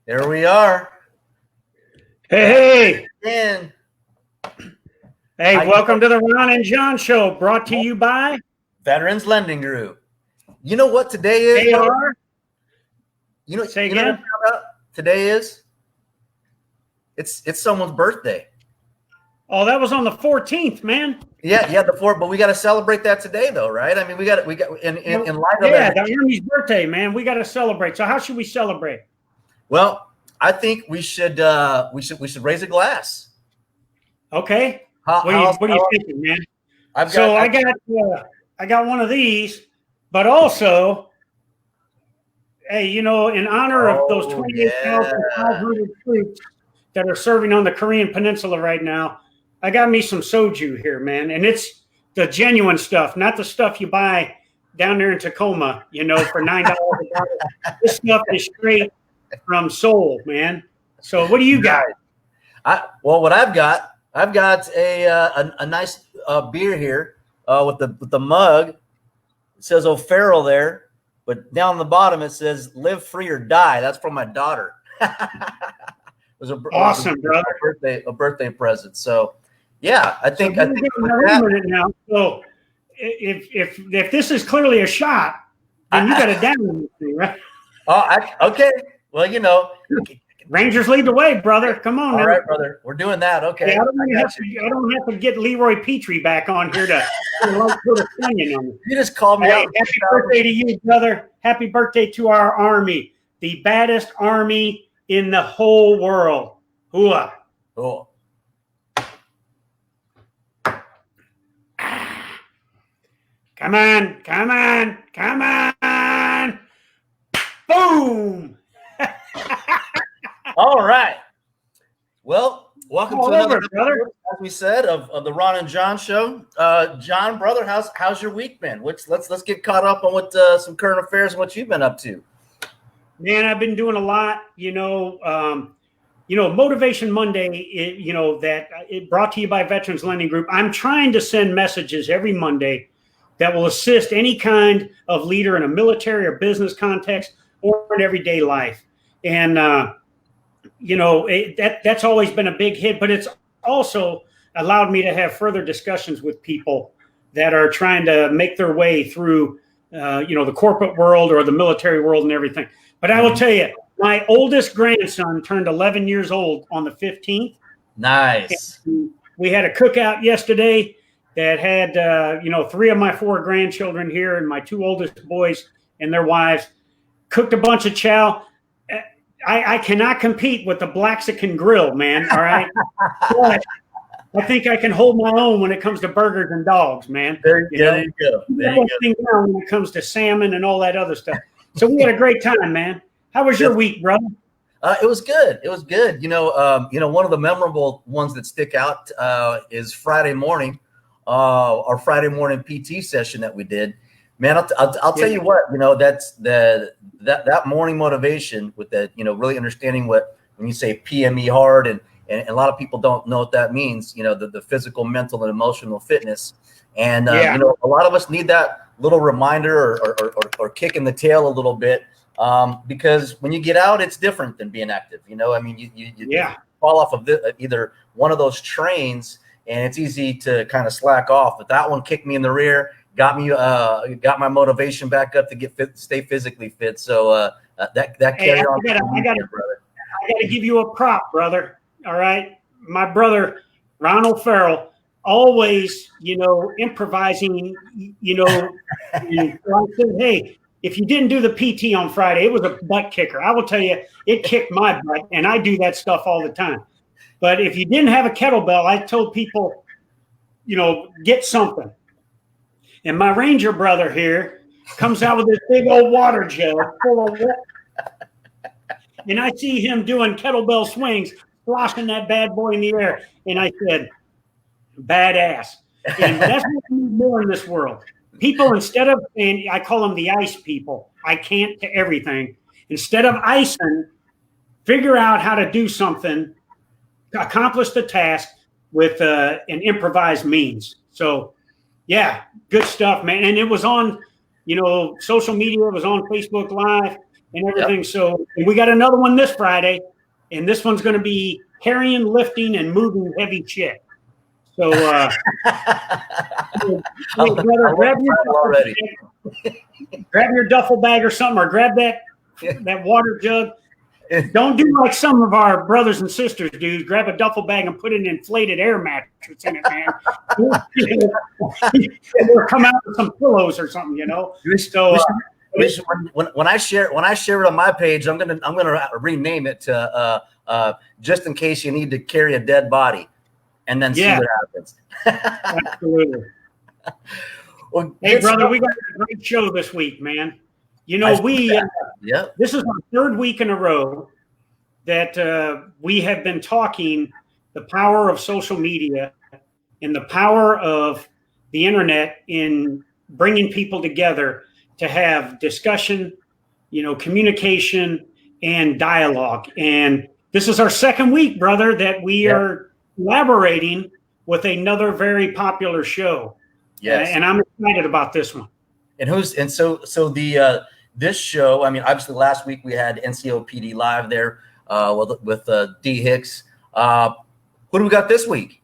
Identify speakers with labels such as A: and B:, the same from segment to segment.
A: There we are.
B: Hey,
A: And
B: welcome to the Ron and John Show, brought to you by
A: Veterans Lending Group. You know what today is?
B: AR.
A: Say again. You know what today is? It's someone's birthday.
B: Oh, that was on the 14th, man.
A: Yeah, the 4th. But we got to celebrate that today, though, right? I mean, we got in light of that.
B: Yeah, the Army's birthday, man. We got to celebrate. So how should we celebrate?
A: Well, I think we should raise a glass.
B: Okay. What are you thinking, man? I got one of these, but also, hey, in honor of those 28,500 troops that are serving on the Korean Peninsula right now, I got me some soju here, man, and it's the genuine stuff, not the stuff you buy down there in Tacoma, for $9 a bottle. This stuff is straight from Seoul, man. So what do you got?
A: What I've got a nice beer here with the mug. It says O'Farrell there, but down the bottom it says "Live free or die." That's from my daughter. It was
B: awesome, brother.
A: A birthday present. So yeah, I think
B: now. So if this is clearly a shot, then you got to down me, right?
A: Okay. Well,
B: Rangers lead the way, brother. Come on,
A: all right, brother. We're doing that. Okay.
B: Yeah, I don't have to get 𝗲𝗏𝗍𝗍 back on here to put a onion on it.
A: You just called me out.
B: Happy birthday to you, brother. Happy birthday to our Army, the baddest Army in the whole world. Hooah.
A: Cool.
B: Come on. Boom.
A: All right. Well, welcome to another
B: brother.
A: As we said, of the Ron and John Show. John, brother, how's your week been? Let's get caught up on what some current affairs and what you've been up to.
B: Man, I've been doing a lot. Motivation Monday. That it brought to you by Veterans Lending Group. I'm trying to send messages every Monday that will assist any kind of leader in a military or business context or in everyday life. And that's always been a big hit, but it's also allowed me to have further discussions with people that are trying to make their way through, the corporate world or the military world and everything. But I will tell you, my oldest grandson turned 11 years old on the 15th.
A: Nice.
B: And we had a cookout yesterday that had, 3 of my 4 grandchildren here and my 2 oldest boys and their wives. Cooked a bunch of chow. I cannot compete with the _Mexican grill, man. All right. But I think I can hold my own when it comes to burgers and dogs, man.
A: There you go.
B: When it comes to salmon and all that other stuff. So we had a great time, man. How was your week, brother?
A: It was good. One of the memorable ones that stick out is Friday morning, our Friday morning PT session that we did. Man, I'll tell you what, that's that morning motivation with that, really understanding when you say PME hard and a lot of people don't know what that means, the physical, mental, and emotional fitness. And, a lot of us need that little reminder or kick in the tail a little bit because when you get out, it's different than being active. You fall off of either one of those trains and it's easy to kind of slack off. But that one kicked me in the rear. Got my motivation back up to stay physically fit. So that carried on.
B: I got to give you a prop, brother. All right, my brother Ronald Farrell always, improvising. And I said, hey, if you didn't do the PT on Friday, it was a butt kicker. I will tell you, it kicked my butt, and I do that stuff all the time. But if you didn't have a kettlebell, I told people, get something. And my Ranger brother here comes out with this big old water jug full of water. And I see him doing kettlebell swings, sloshing that bad boy in the air. And I said, badass. And that's what we need more in this world. People, instead of, and I call them the ice people, I can't to everything. Instead of icing, figure out how to do something, accomplish the task with an improvised means. So, yeah, good stuff, man. And it was on, social media. It was on Facebook Live. and everything. Yep. So and we got another one this Friday, and this one's going to be carrying, lifting, and moving heavy shit. So, brother, grab your duffel bag or something, or grab that water jug. Don't do like some of our brothers and sisters do. Grab a duffel bag and put an inflated air mattress in it, man. Or come out with some pillows or something, you know. So
A: when I share it on my page, I'm gonna rename it to just in case you need to carry a dead body, and then see what happens.
B: Absolutely. Well, hey, brother, we got a great show this week, man. You know, this is our third week in a row that we have been talking the power of social media and the power of the internet in bringing people together to have discussion, you know, communication and dialogue. And this is our second week, brother, that we are collaborating with another very popular show. Yes. And I'm excited about this one.
A: And so this show, I mean, obviously last week we had NCOPD Live there with D Hicks. Who do we got this week?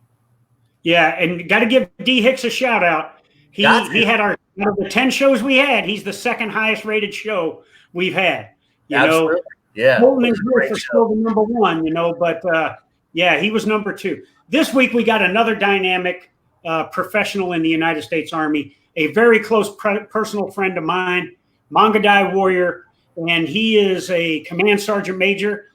B: Yeah, and got to give D Hicks a shout out. He had out of the 10 shows we had, he's the second highest rated show we've had. You know, Colton and Griff are still the number one, you know, but he was number 2. This week we got another dynamic professional in the United States Army, a very close personal friend of mine, Mongadai warrior, and he is a command sergeant major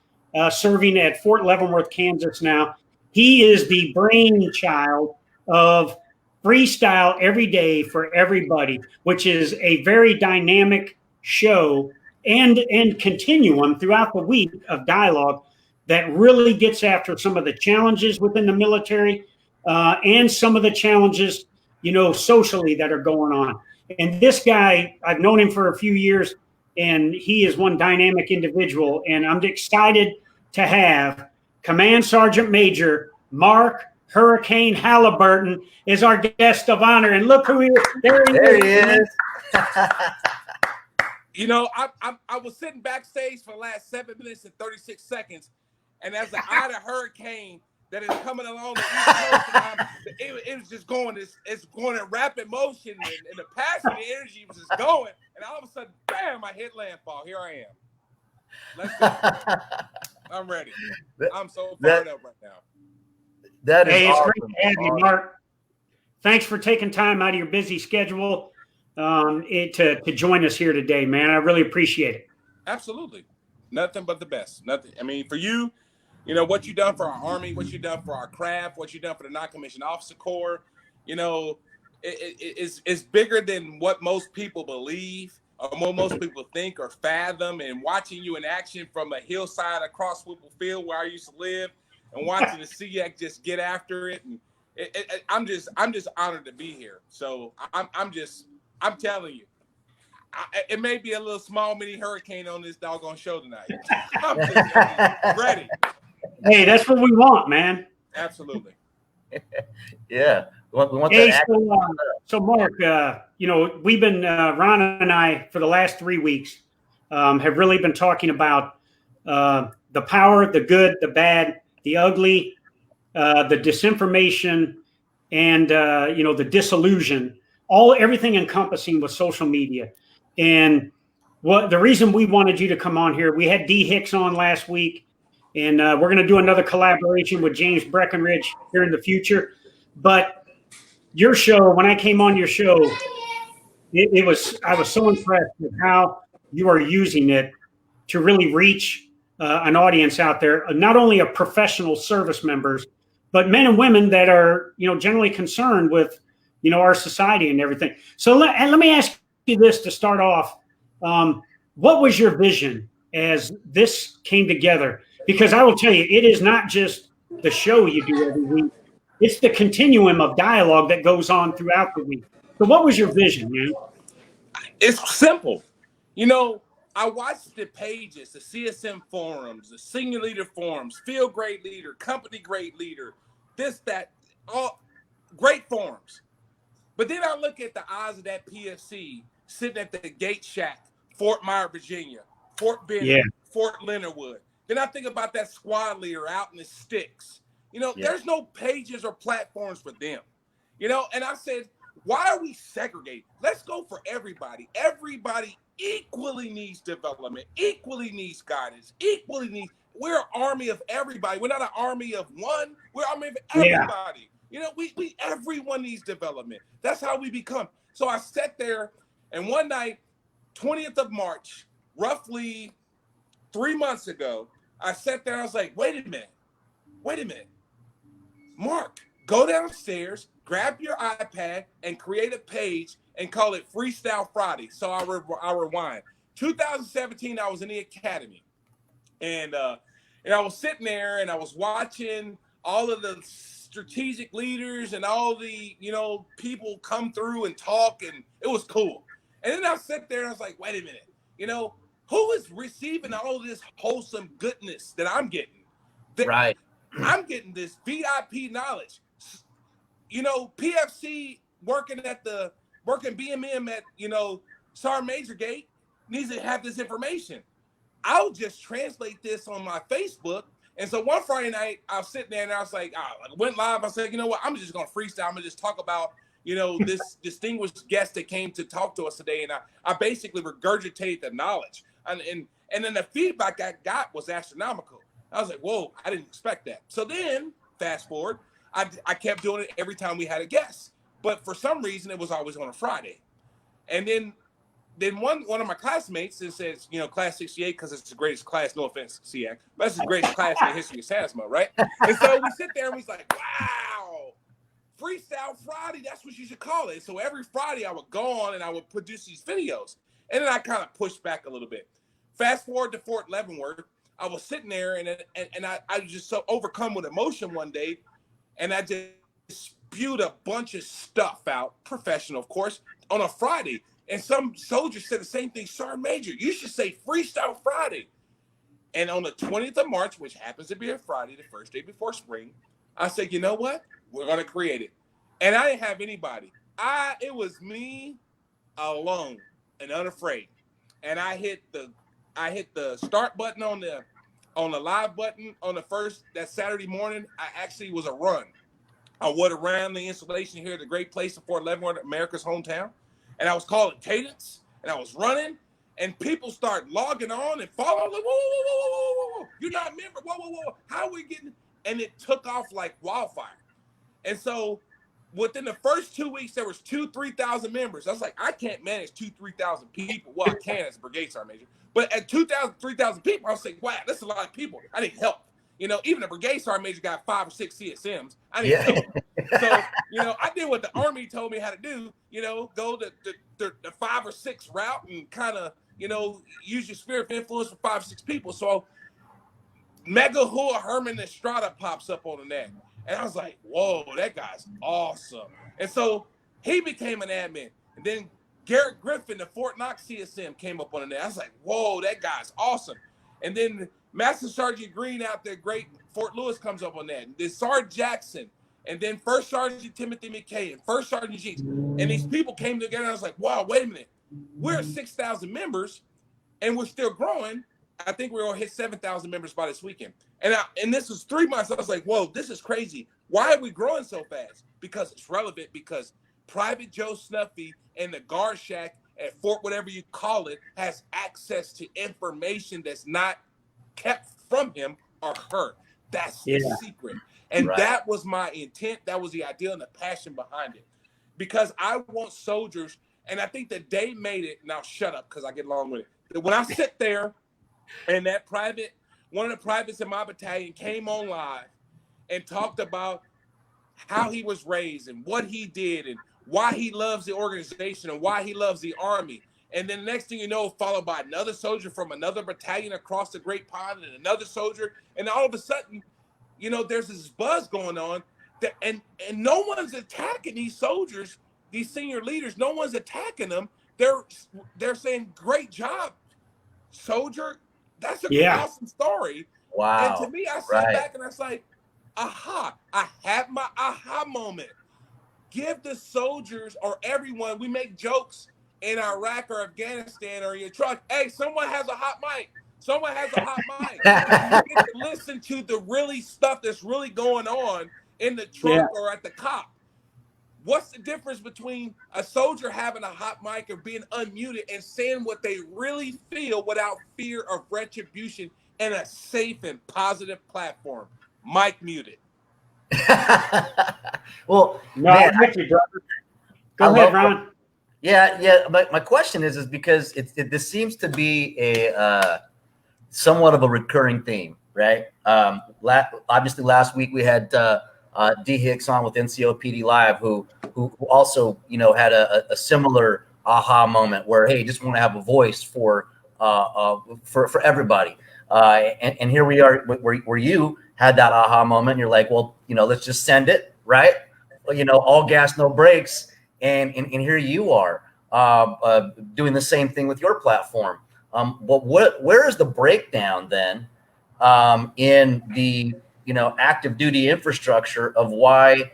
B: serving at Fort Leavenworth, Kansas now. He is the brainchild of Freestyle Every Day for Everybody, which is a very dynamic show and continuum throughout the week of dialogue that really gets after some of the challenges within the military and some of the challenges, you know, socially that are going on. And this guy, I've known him for a few years, and he is one dynamic individual. And I'm excited to have Command Sergeant Major Mark Hurricane Halliburton is our guest of honor. And look who he is. There he is.
C: You know, I was sitting backstage for the last 7 minutes and 36 seconds, and as the eye of the hurricane that is coming along the East Coast, it was just going. It's going in rapid motion, and the passion, the energy was just going. And all of a sudden, bam! I hit landfall. Here I am. Let's go. I'm ready. I'm so fired up right now.
A: That is
B: it's
A: awesome.
B: Great to have you, Mark. Thanks for taking time out of your busy schedule to join us here today, man. I really appreciate it.
C: Absolutely. Nothing but the best. Nothing. I mean, for you, you know, what you've done for our Army, what you've done for our craft, what you've done for the Non-Commissioned Officer Corps, you know, it's bigger than what most people believe or what most people think or fathom. And watching you in action from a hillside across Whipple where I used to live, and watching the SEAC just get after it, and I'm just honored to be here. So I'm telling you, it may be a little small mini hurricane on this doggone show tonight. I'm just ready.
B: Hey, that's what we want, man.
C: Absolutely.
A: Yeah. We want
B: hey,
A: that
B: so Mark, you know, we've been, Ron and I, for the last 3 weeks, have really been talking about the power, the good, the bad, the ugly, the disinformation, and, you know, the disillusion, everything encompassing with social media. And the reason we wanted you to come on here, we had D Hicks on last week, and we're going to do another collaboration with James Breckenridge here in the future. But your show, when I came on your show, I was so impressed with how you are using it to really reach an audience out there, not only of professional service members, but men and women that are, you know, generally concerned with, you know, our society and everything. So let me ask you this to start off. What was your vision as this came together? Because I will tell you, it is not just the show you do every week. It's the continuum of dialogue that goes on throughout the week. So what was your vision, man?
C: It's simple. You know, I watched the pages, the CSM forums, the senior leader forums, field grade leader, company grade leader, this, that, all great forums. But then I look at the eyes of that PFC sitting at the gate shack, Fort Myers, Virginia, Fort Benning,
B: Yeah.
C: Fort Leonard Wood. Then I think about that squad leader out in the sticks. You know,
A: Yeah.
C: there's no pages or platforms for them. You know, and I said, why are we segregated? Let's go for everybody. Everybody equally needs development, equally needs guidance, equally needs. We're an army of everybody. We're not an army of one. We're an army of everybody. You know, we everyone needs development. That's how we become. So I sat there, and one night, 20th of March, roughly 3 months ago, I sat there and I was like, wait a minute. Mark, go downstairs, grab your iPad, and create a page and call it Freestyle Friday. So I'll rewind. 2017, I was in the academy. And I was sitting there and I was watching all of the strategic leaders and all the, you know, people come through and talk, and it was cool. And then I sat there and I was like, wait a minute, you know, who is receiving all of this wholesome goodness that I'm getting?
A: Right.
C: I'm getting this VIP knowledge. You know, PFC working BMM at, you know, Sergeant Major Gate needs to have this information. I'll just translate this on my Facebook. And so one Friday night, I was sitting there and I was like, I went live. I said, you know what? I'm just going to freestyle. I'm going to just talk about, you know, this distinguished guest that came to talk to us today. And I basically regurgitated the knowledge. And then the feedback I got was astronomical. I was like, whoa, I didn't expect that. So then, fast forward, I kept doing it every time we had a guest. But for some reason, it was always on a Friday. And then one of my classmates says, you know, class 68, because it's the greatest class, no offense, SEAC, but it's the greatest class in the history of SASMA, right? And so we sit there and we's like, wow, Freestyle Friday, that's what you should call it. So every Friday I would go on and I would produce these videos. And then I kind of pushed back a little bit. Fast forward to Fort Leavenworth, I was sitting there and I was just so overcome with emotion one day, and I just spewed a bunch of stuff out, professional, of course, on a Friday. And some soldiers said the same thing, Sergeant Major, you should say Freestyle Friday. And on the 20th of March, which happens to be a Friday, the first day before spring, I said, you know what? We're going to create it. And I didn't have anybody. It was me alone and unafraid. And I hit the start button on the live button on the first, that Saturday morning. I actually was a run. I went around the installation here at the great place in Fort Leavenworth, America's hometown. And I was calling cadence, and I was running, and people start logging on and following. Like, whoa, you're not a member. Whoa. How are we getting? And it took off like wildfire. And so within the first 2 weeks, there was 3,000 members. I was like, I can't manage 3,000 people. Well, I can as a brigade sergeant major. But at 3,000 people, I was like, wow, that's a lot of people. I need help. You know, even a brigade sergeant major got 5 or 6 CSMs. I need help. So, you know, I did what the Army told me how to do, you know, go the 5 or 6 route and kind of, you know, use your sphere of influence for 5 or 6 people. So Mega Hua Herman Estrada pops up on the net. And I was like, whoa, that guy's awesome. And so he became an admin. And then Garrett Griffin, the Fort Knox CSM, came up on the net. I was like, whoa, that guy's awesome. And then Master Sergeant Green out there, great Fort Lewis, comes up on that. And then Sergeant Jackson, and then First Sergeant Timothy McKay, and First Sergeant Jeeks. And these people came together, and I was like, wow, wait a minute. We're at 6,000 members, and we're still growing. I think we're going to hit 7,000 members by this weekend. And this was 3 months. I was like, whoa, this is crazy. Why are we growing so fast? Because it's relevant, because Private Joe Snuffy and the guard shack at Fort whatever you call it has access to information that's not kept from him or her. That's the secret. And that was my intent. That was the idea and the passion behind it. Because I want soldiers, and I think that they made it. Now shut up, because I get along with it. When I sit there and that one of the privates in my battalion came on live and talked about how he was raised and what he did and why he loves the organization and why he loves the Army. And then the next thing you know, followed by another soldier from another battalion across the Great Pond and another soldier. And all of a sudden, you know, there's this buzz going on that, and no one's attacking these soldiers, these senior leaders. No one's attacking them. They're saying, great job, soldier. That's a awesome story.
A: Wow.
C: And to me, I sat back and I was like, aha, I had my aha moment. Give the soldiers or everyone, we make jokes in Iraq or Afghanistan or in your truck, hey, someone has a hot mic. Someone has a hot mic. You get to listen to the really stuff that's really going on in the truck or at the cop. What's the difference between a soldier having a hot mic or being unmuted and saying what they really feel without fear of retribution in a safe and positive platform? Mic muted.
A: Well,
B: no,
A: man,
B: thank you, brother. Go ahead, Ron.
A: Yeah. My question is because this seems to be a somewhat of a recurring theme, right? Obviously, last week we had D Hicks on with NCOPD Live, who also had a similar aha moment where, hey, just want to have a voice for everybody. And here we are, where you had that aha moment. And you're like, well, let's just send it, right? All gas, no brakes. And here you are doing the same thing with your platform. But where is the breakdown then in the active duty infrastructure of why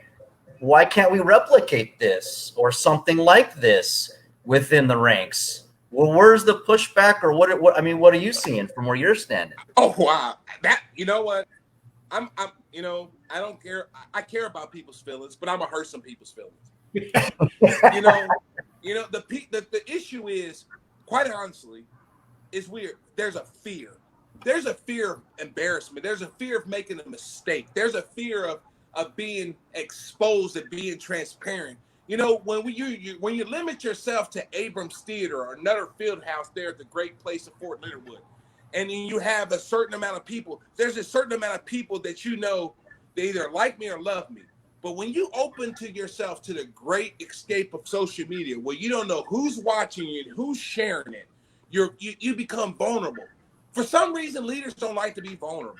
A: can't we replicate this or something like this within the ranks? Well, where's the pushback, or what are you seeing from where you're standing?
C: Oh wow, that what? I don't care. I care about people's feelings, but I'm gonna hurt some people's feelings. The issue is, quite honestly, is weird. There's a fear. There's a fear of embarrassment. There's a fear of making a mistake. There's a fear of being exposed and being transparent. When you limit yourself to Abrams Theater or Nutter Fieldhouse there at the great place of Fort Leonard Wood, and then you have a certain amount of people, there's a certain amount of people that they either like me or love me. But when you open to yourself to the great escape of social media, where you don't know who's watching you and who's sharing it, you become vulnerable. For some reason, leaders don't like to be vulnerable.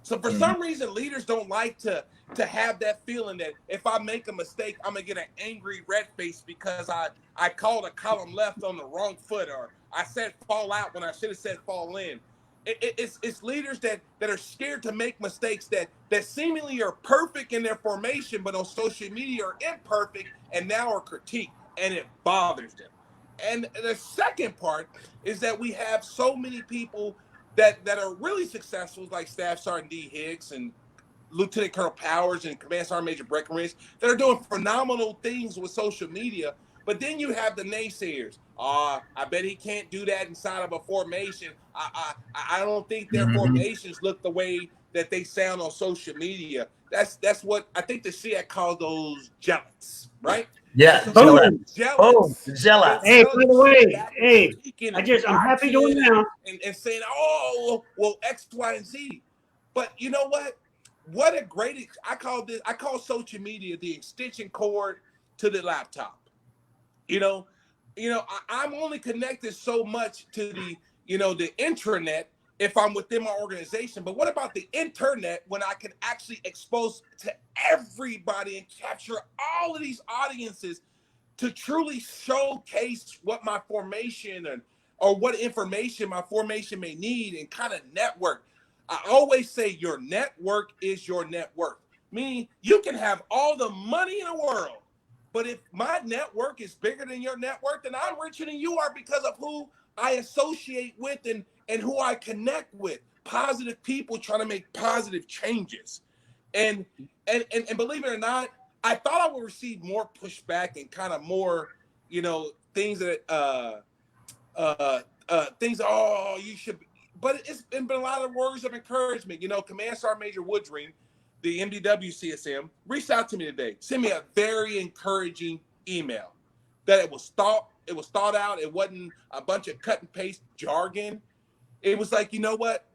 C: So for some reason, leaders don't like to have that feeling that if I make a mistake, I'm gonna get an angry red face because I called a column left on the wrong foot, or I said fall out when I should have said fall in. It's leaders that are scared to make mistakes that seemingly are perfect in their formation, but on social media are imperfect and now are critiqued, and it bothers them. And the second part is that we have so many people that are really successful, like Staff Sergeant D. Hicks and Lieutenant Colonel Powers and Command Sergeant Major Breckenridge, that are doing phenomenal things with social media. But then you have the naysayers. I bet he can't do that inside of a formation. I don't think their formations look the way that they sound on social media. That's what I think the SEAC calls those jealous, right?
A: Yeah,
C: jealous.
A: Jealous.
B: Hey, by the way, I'm happy to announce
C: and saying, oh, well, X, Y, and Z. But you know what? What a great I call social media the extension cord to the laptop. I'm only connected so much to the intranet if I'm within my organization. But what about the internet when I can actually expose to everybody and capture all of these audiences to truly showcase what my formation or what information my formation may need and kind of network? I always say your network is your net worth. Meaning you can have all the money in the world, but if my network is bigger than your network, then I'm richer than you are because of who I associate with and who I connect with. Positive people trying to make positive changes. And believe it or not, I thought I would receive more pushback and kind of more, things that you should be. But it's been a lot of words of encouragement. Command Sergeant Major Woodring, the MDW CSM, reached out to me today, sent me a very encouraging email that it was thought out. It wasn't a bunch of cut and paste jargon. It was like, you know what?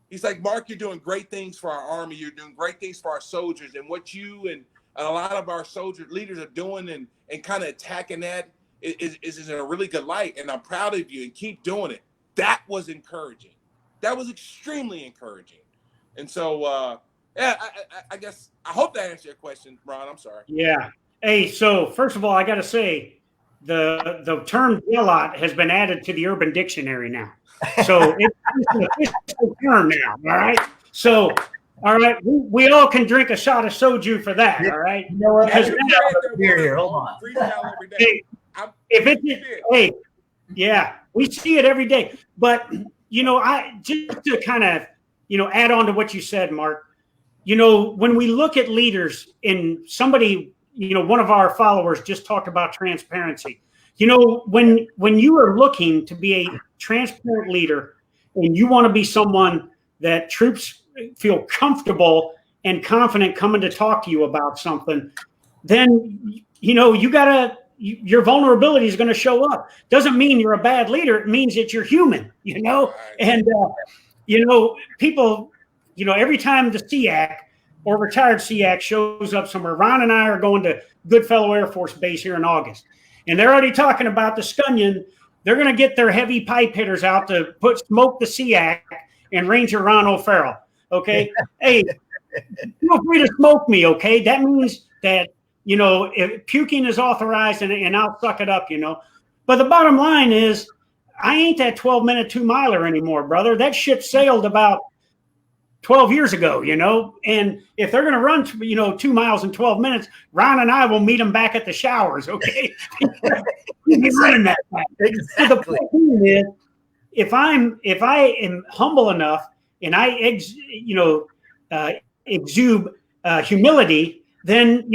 C: He's like, Mark, you're doing great things for our Army. You're doing great things for our soldiers. And what you and a lot of our soldier leaders are doing and kind of attacking that is in a really good light. And I'm proud of you and keep doing it. That was encouraging. That was extremely encouraging. And so, I guess I hope that answered your question, Ron. I'm sorry.
B: Yeah. Hey, so first of all, I got to say the term "jalot" has been added to the Urban Dictionary now. So it's an official term now. All right. So, all right, we all can drink a shot of soju for that. All right.
A: You know what? Here, hold on.
B: Hey, if it's, hey, yeah, we see it every day. But, I just to kind of, add on to what you said, Mark, when we look at leaders, and somebody, one of our followers just talked about transparency. When you are looking to be a transparent leader and you want to be someone that troops feel comfortable and confident coming to talk to you about something, then, you gotta, your vulnerability is going to show up. Doesn't mean you're a bad leader. It means that you're human, and, people, every time the 𝗙𝗵 or retired 𝗙𝗵 shows up somewhere, Ron and I are going to Goodfellow Air Force Base here in August. And they're already talking about the Scunion. They're going to get their heavy pipe hitters out to smoke the 𝗙𝗵 and Ranger Ron O'Farrell. Okay. Hey, feel free to smoke me. Okay. That means that, if puking is authorized and I'll suck it up, But the bottom line is, I ain't that 12-minute 2-miler anymore, brother. That ship sailed about 12 years ago, and if they're going to run, 2 miles in 12 minutes, Ron and I will meet them back at the showers. Okay. He's running that fast.
A: Exactly.
B: So the point is, if I am humble enough and I exude humility, then,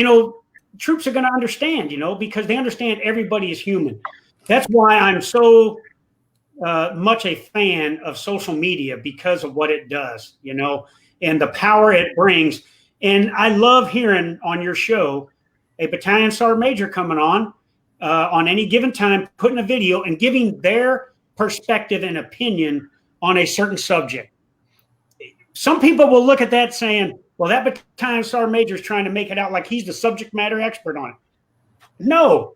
B: troops are going to understand, because they understand everybody is human. That's why I'm so much a fan of social media, because of what it does, and the power it brings. And I love hearing on your show a battalion sergeant major coming on any given time, putting a video and giving their perspective and opinion on a certain subject. Some people will look at that saying, well, that battalion sergeant major is trying to make it out like he's the subject matter expert on it. No,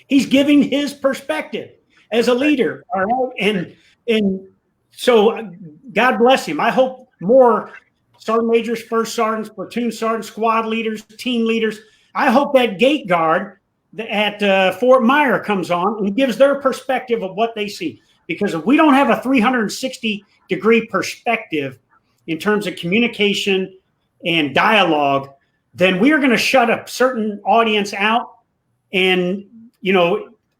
B: he's giving his perspective as a leader. All right. And so God bless him. I hope more sergeant majors, first sergeants, platoon sergeants, squad leaders, team leaders. I hope that gate guard at Fort Myer comes on and gives their perspective of what they see. Because if we don't have a 360-degree perspective in terms of communication and dialogue, then we are going to shut a certain audience out, and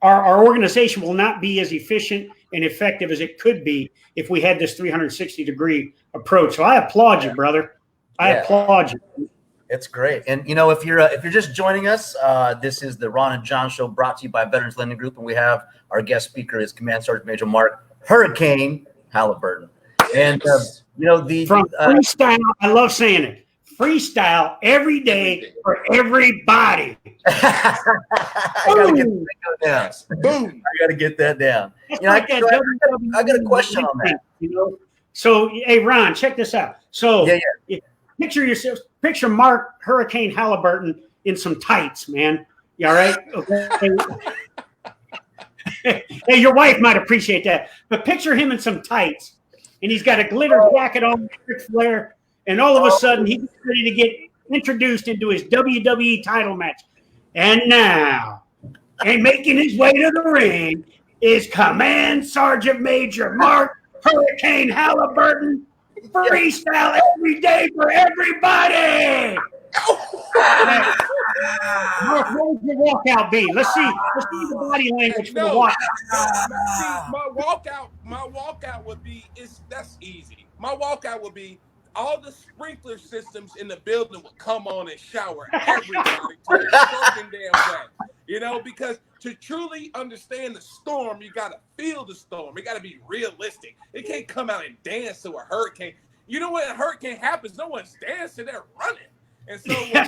B: our organization will not be as efficient and effective as it could be if we had this 360-degree approach. So I applaud you, brother. I applaud you.
A: It's great. And if you're just joining us, this is the Ron and John Show, brought to you by Veterans Lending Group, and we have our guest speaker is Command Sergeant Major Mark *Hurricane *Halliburton. And
B: from freestyle, I love saying it. Freestyle every day for everybody.
A: I gotta get that down. Boom! I gotta get that down. I got a question on that.
B: So, hey, Ron, check this out. So, picture Mark *Hurricane *Halliburton in some tights, man. You all right? Okay. Hey, your wife might appreciate that. But picture him in some tights, and he's got a glitter jacket on, flare, and all of a sudden he's ready to get introduced into his WWE title match. And now, and making his way to the ring is Command Sergeant Major Mark *Hurricane *Halliburton. Freestyle every day for everybody. Mark, what would your walkout be? Let's see the body language for the walkout.
C: My walkout would be, that's easy. My walkout would be, all the sprinkler systems in the building would come on and shower everybody to a certain damn way. Because to truly understand the storm, you got to feel the storm. It got to be realistic. It can't come out and dance to a hurricane. When a hurricane happens, no one's dancing, they're running. And so I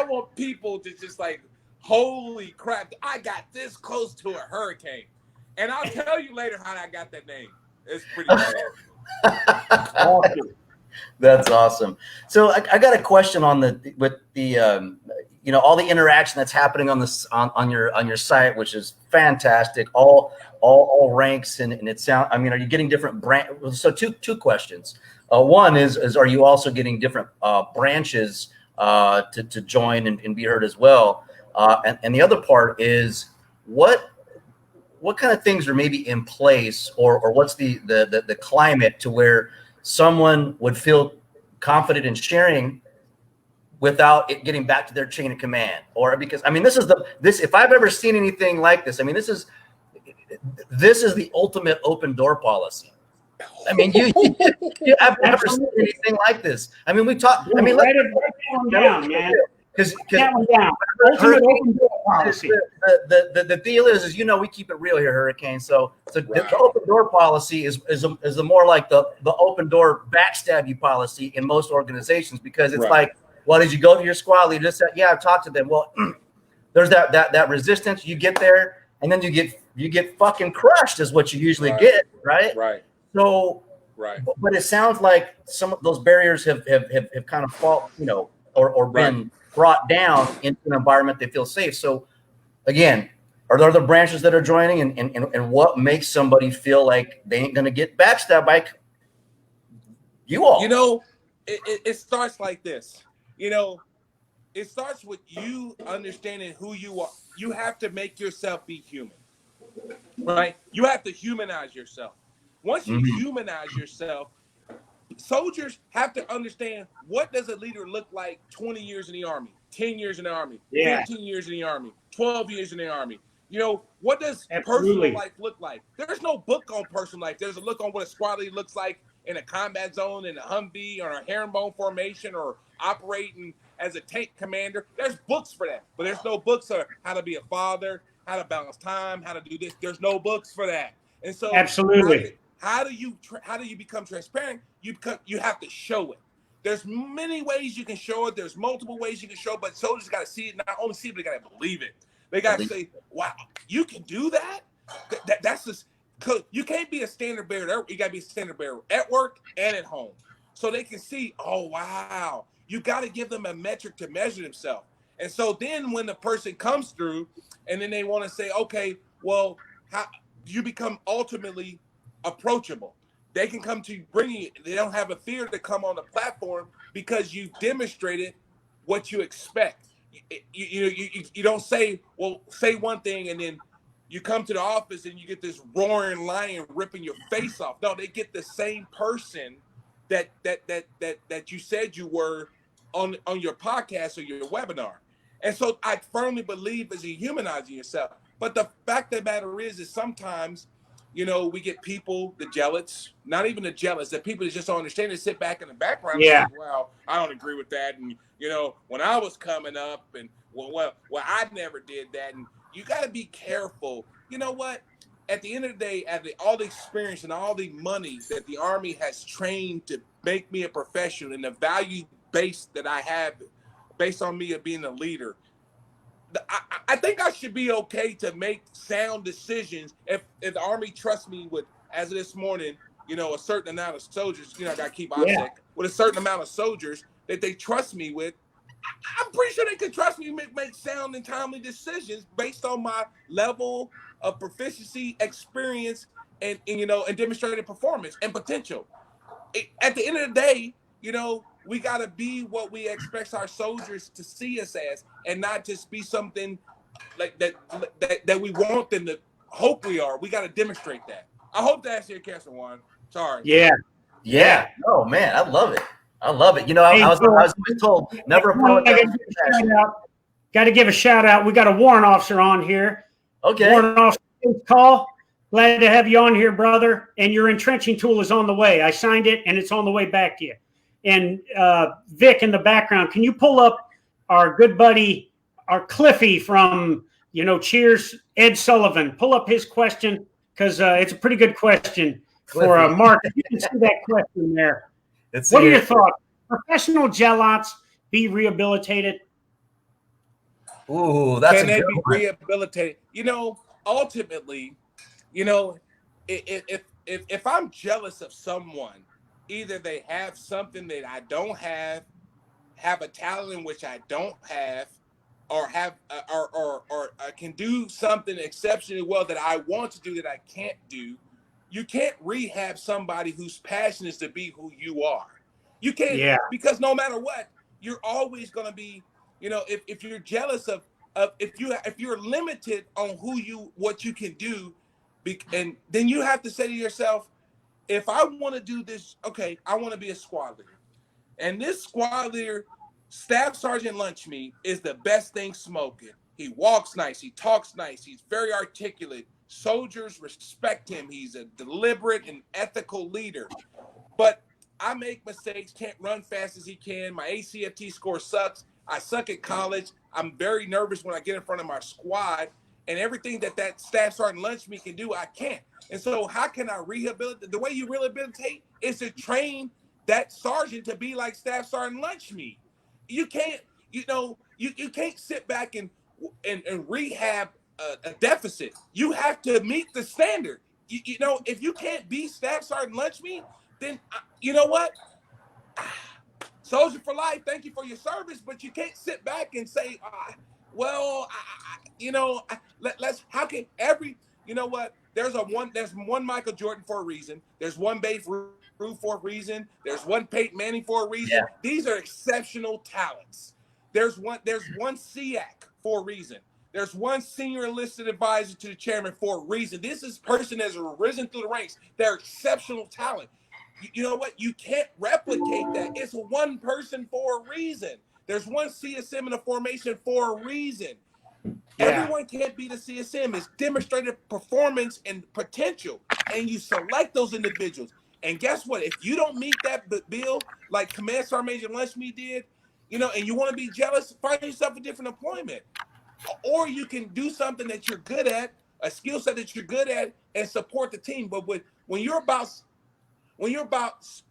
C: want people to just like, holy crap, I got this close to a hurricane. And I'll tell you later how I got that name. It's pretty bad.
A: That's awesome. So I got a question on all the interaction that's happening on your site, which is fantastic. All ranks and it sound. I mean, are you getting different So two questions. One is are you also getting different branches to join and be heard as well? And the other part is what kind of things are maybe in place, or what's the climate to where someone would feel confident in sharing without it getting back to their chain of command. Or because, I mean, this if I've ever seen anything like this, I mean, this is the ultimate open door policy. I mean, I've never seen anything like this. I mean, we talk. I mean,
B: write it down, man.
A: Because
B: ultimate open door policy.
A: The deal is we keep it real here, Hurricane. So the open door policy is the more like the open door backstab you policy in most organizations, because it's like, well, did you go to your squad leader? Yeah, I've talked to them. Well, there's that resistance. You get there, and then you get fucking crushed is what you usually get, right?
C: Right.
A: So, but it sounds like some of those barriers have kind of fall, or been brought down into an environment they feel safe. So, again, are there other branches that are joining, and what makes somebody feel like they ain't gonna get backstabbed by you all?
C: It starts like this. It starts with you understanding who you are. You have to make yourself be human, right? You have to humanize yourself. Once you humanize yourself, soldiers have to understand, what does a leader look like 20 years in the Army, 10 years in the Army, 15 years in the Army, 12 years in the Army? What does personal life look like? There's no book on personal life. There's a look on what a squad leader looks like in a combat zone, in a Humvee, or a herringbone formation, or operating as a tank commander. There's books for that, but there's no books on how to be a father, how to balance time, how to do this. There's no books for that. And so
B: absolutely.
C: How do you become transparent? You have to show it. There's many ways you can show it. There's multiple ways you can show it, but soldiers got to see it. Not only see it, but they got to believe it. They got to say, wow, you can do that? That's just, because you can't be a standard bearer. You got to be a standard bearer at work and at home. So they can see, oh, wow. You got to give them a metric to measure themselves. And so then when the person comes through and then they want to say, okay, well, how you become ultimately approachable. They can come to you bringing it. They don't have a fear to come on the platform because you've demonstrated what you expect. You don't say, well, say one thing and then you come to the office and you get this roaring lion ripping your face off. No, they get the same person that you said you were on your podcast or your webinar. And so I firmly believe as you humanizing yourself. But the fact of the matter is sometimes, we get people, the jealous, not even the jealous, that people that just don't understand it, sit back in the background and say, well, I don't agree with that. And, when I was coming up and, well, I never did that. And you got to be careful. You know what? At the end of the day, all the experience and all the money that the Army has trained to make me a professional, and the value base that I have based on me of being a leader, I think I should be okay to make sound decisions if the Army trusts me with, as of this morning, a certain amount of soldiers, I got to keep 𝗏𝗏 with a certain amount of soldiers that they trust me with. I'm pretty sure they could trust me to make sound and timely decisions based on my level of proficiency, experience, and demonstrated performance and potential. At the end of the day, we got to be what we expect our soldiers to see us as, and not just be something like that we want them to hope we are. We got to demonstrate that. I hope that's your question, Juan. Sorry.
A: Yeah. Oh man, I love it. I was always told never apologize.
B: Got to give a shout out. We got a warrant officer on here.
A: Okay.
B: Warrant officer call. Glad to have you on here, brother. And your entrenching tool is on the way. I signed it, and it's on the way back to you. And Vic in the background, can you pull up our good buddy, our Cliffy from, Cheers, Ed Sullivan? Pull up his question, because it's a pretty good question for Mark. You can see that question there. What are your thoughts? Professional _J_lots be rehabilitated?
A: Ooh, that's
C: can they be rehabilitated? Ultimately, if I'm jealous of someone, either they have something that I don't have a talent in which I don't have, or have or can do something exceptionally well that I want to do that I can't do. You can't rehab somebody whose passion is to be who you are. You can't, because no matter what, you're always going to be, if you're jealous of if you're limited on what you can do, and then you have to say to yourself, if I want to do this, okay, I want to be a squad leader, and this squad leader Staff Sergeant Lunchmeat is the best thing smoking. He walks nice. He talks nice. He's very articulate. Soldiers respect him. He's a deliberate and ethical leader. But I make mistakes, can't run fast as he can. My ACFT score sucks. I suck at college. I'm very nervous when I get in front of my squad. And everything that Staff Sergeant Lunchmeat can do, I can't. And so how can I rehabilitate? The way you rehabilitate is to train that sergeant to be like Staff Sergeant Lunchmeat. You can't, you can't sit back and rehab a deficit. You have to meet the standard. If you can't be Staff Sergeant Lunchmeat, then you know what? Soldier for life, thank you for your service, but you can't sit back and say, how can every, you know what? There's one Michael Jordan for a reason. There's one Babe Ruth for a reason. There's one Peyton Manning for a reason. Yeah. These are exceptional talents. There's one SEAC for a reason. There's one senior enlisted advisor to the chairman for a reason. This is person that's risen through the ranks. They're exceptional talent. You know what? You can't replicate that. It's one person for a reason. There's one CSM in a formation for a reason. Yeah. Everyone can't be the CSM. It's demonstrated performance and potential, and you select those individuals. And guess what? If you don't meet that bill, like Command Sergeant Major Lunchmeat did, and you want to be jealous, find yourself a different employment. Or you can do something that you're good at, a skill set that you're good at, and support the team. But when you're about